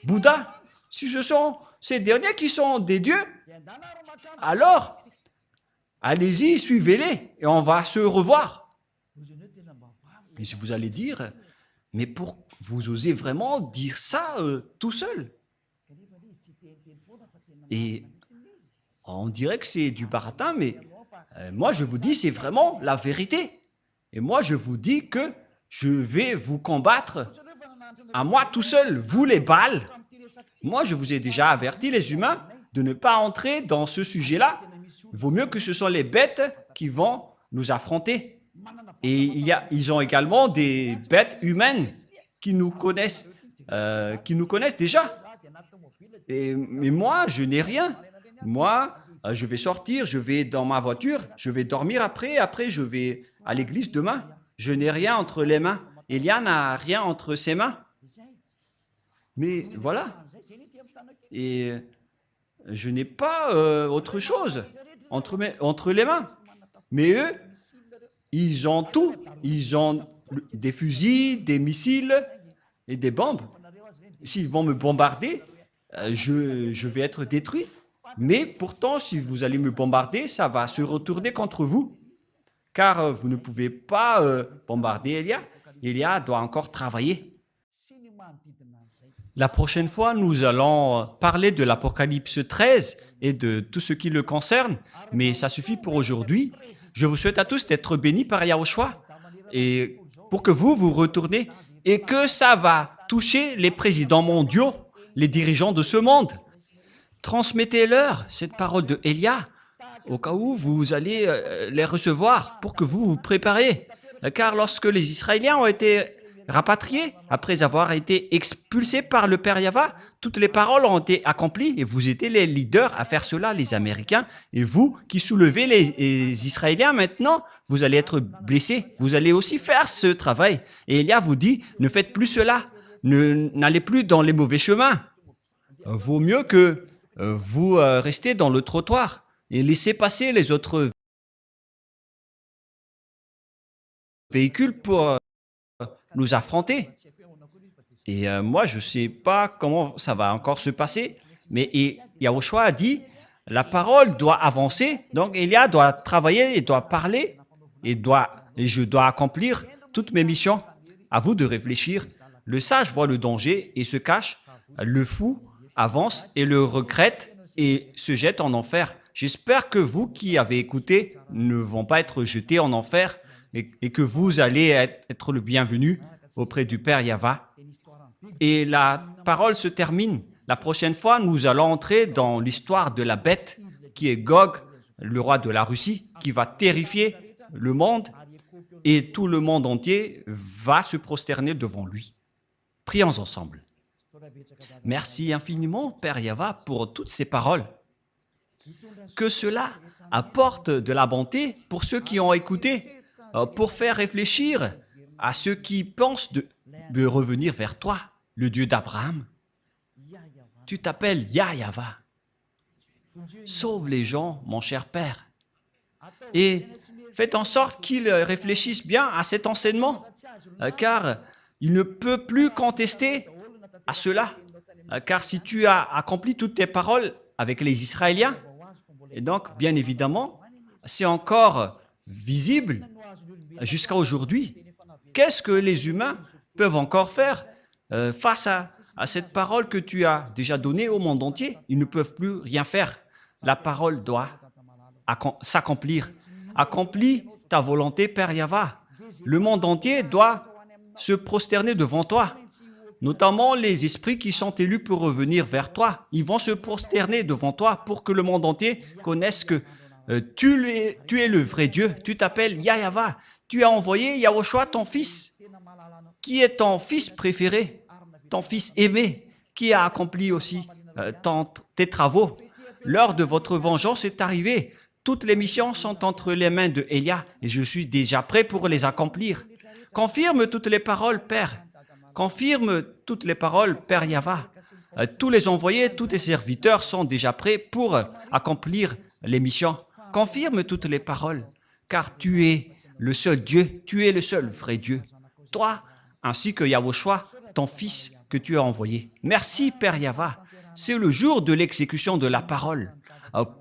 Bouddha, si ce sont ces derniers qui sont des dieux, alors allez-y, suivez-les et on va se revoir. Et si vous allez dire, mais pour vous osez vraiment dire ça tout seul? Et on dirait que c'est du baratin, mais moi je vous dis, c'est vraiment la vérité. Et moi je vous dis que je vais vous combattre à moi tout seul, vous les Baals. Moi je vous ai déjà averti, les humains, de ne pas entrer dans ce sujet-là. Il vaut mieux que ce soit les bêtes qui vont nous affronter. Et ils ont également des bêtes humaines qui nous connaissent déjà. Mais moi, je n'ai rien. Moi, je vais sortir, je vais dans ma voiture, je vais dormir après je vais à l'église demain. Je n'ai rien entre les mains. Élia n'a rien entre ses mains. Mais voilà. Et je n'ai pas autre chose entre les mains. Mais eux, ils ont tout. Ils ont des fusils, des missiles et des bombes. S'ils vont me bombarder, je vais être détruit. Mais pourtant, si vous allez me bombarder, ça va se retourner contre vous. Car vous ne pouvez pas bombarder Élia. Élia doit encore travailler. La prochaine fois, nous allons parler de l'Apocalypse 13 et de tout ce qui le concerne. Mais ça suffit pour aujourd'hui. Je vous souhaite à tous d'être bénis par Yahushua et pour que vous retournez et que ça va toucher les présidents mondiaux, les dirigeants de ce monde. Transmettez-leur cette parole de Élia au cas où vous allez les recevoir pour que vous vous préparez. Car lorsque les Israéliens ont été rapatriés, après avoir été expulsés par le Père Yahva, toutes les paroles ont été accomplies et vous étiez les leaders à faire cela, les Américains. Et vous qui soulevez les Israéliens maintenant, vous allez être blessés. Vous allez aussi faire ce travail. Et Élia vous dit, ne faites plus cela. N'allez plus dans les mauvais chemins. Vaut mieux que vous restez dans le trottoir et laissez passer les autres véhicules pour nous affronter. Et moi, je ne sais pas comment ça va encore se passer, mais Yahushua a dit, la parole doit avancer, donc Élia doit travailler, il doit parler, et je dois accomplir toutes mes missions. À vous de réfléchir. Le sage voit le danger et se cache, le fou avance et le regrette et se jette en enfer. J'espère que vous qui avez écouté ne vont pas être jetés en enfer et que vous allez être le bienvenu auprès du Père Yahva. Et la parole se termine. La prochaine fois, nous allons entrer dans l'histoire de la bête qui est Gog, le roi de la Russie, qui va terrifier le monde et tout le monde entier va se prosterner devant lui. Prions ensemble. Merci infiniment, Père Yahva, pour toutes ces paroles. Que cela apporte de la bonté pour ceux qui ont écouté, pour faire réfléchir à ceux qui pensent de revenir vers toi, le Dieu d'Abraham. Tu t'appelles Yahva. Sauve les gens, mon cher Père. Et faites en sorte qu'ils réfléchissent bien à cet enseignement, car il ne peut plus contester à cela. Car si tu as accompli toutes tes paroles avec les Israéliens, et donc, bien évidemment, c'est encore visible jusqu'à aujourd'hui. Qu'est-ce que les humains peuvent encore faire face à cette parole que tu as déjà donnée au monde entier? Ils ne peuvent plus rien faire. La parole doit s'accomplir. Accomplis ta volonté, Père Yahva. Le monde entier doit se prosterner devant toi. Notamment les esprits qui sont élus pour revenir vers toi. Ils vont se prosterner devant toi pour que le monde entier connaisse que tu es le vrai Dieu. Tu t'appelles Yahva. Tu as envoyé Yahushua, ton fils, qui est ton fils préféré, ton fils aimé, qui a accompli aussi tes travaux. L'heure de votre vengeance est arrivée. Toutes les missions sont entre les mains de Élia et je suis déjà prêt pour les accomplir. Confirme toutes les paroles, Père. Confirme toutes les paroles, Père Yahva. Tous les envoyés, tous tes serviteurs sont déjà prêts pour accomplir les missions. Confirme toutes les paroles, car tu es le seul Dieu, tu es le seul vrai Dieu. Toi, ainsi que Yahushua, ton Fils que tu as envoyé. Merci, Père Yahva. C'est le jour de l'exécution de la parole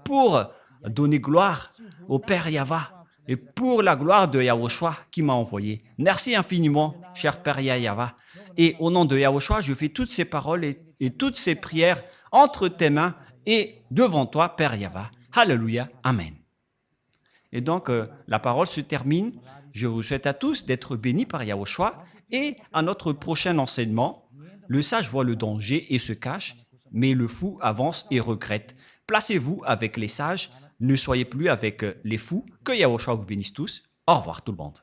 pour donner gloire au Père Yahva et pour la gloire de Yahushua qui m'a envoyé. Merci infiniment, cher Père Yahva. Et au nom de Yahushua, je fais toutes ces paroles et toutes ces prières entre tes mains et devant toi, Père Yahva. Alléluia. Amen. Et donc, la parole se termine. Je vous souhaite à tous d'être bénis par Yahushua et à notre prochain enseignement. Le sage voit le danger et se cache, mais le fou avance et regrette. Placez-vous avec les sages, ne soyez plus avec les fous. Que Yahushua vous bénisse tous. Au revoir tout le monde.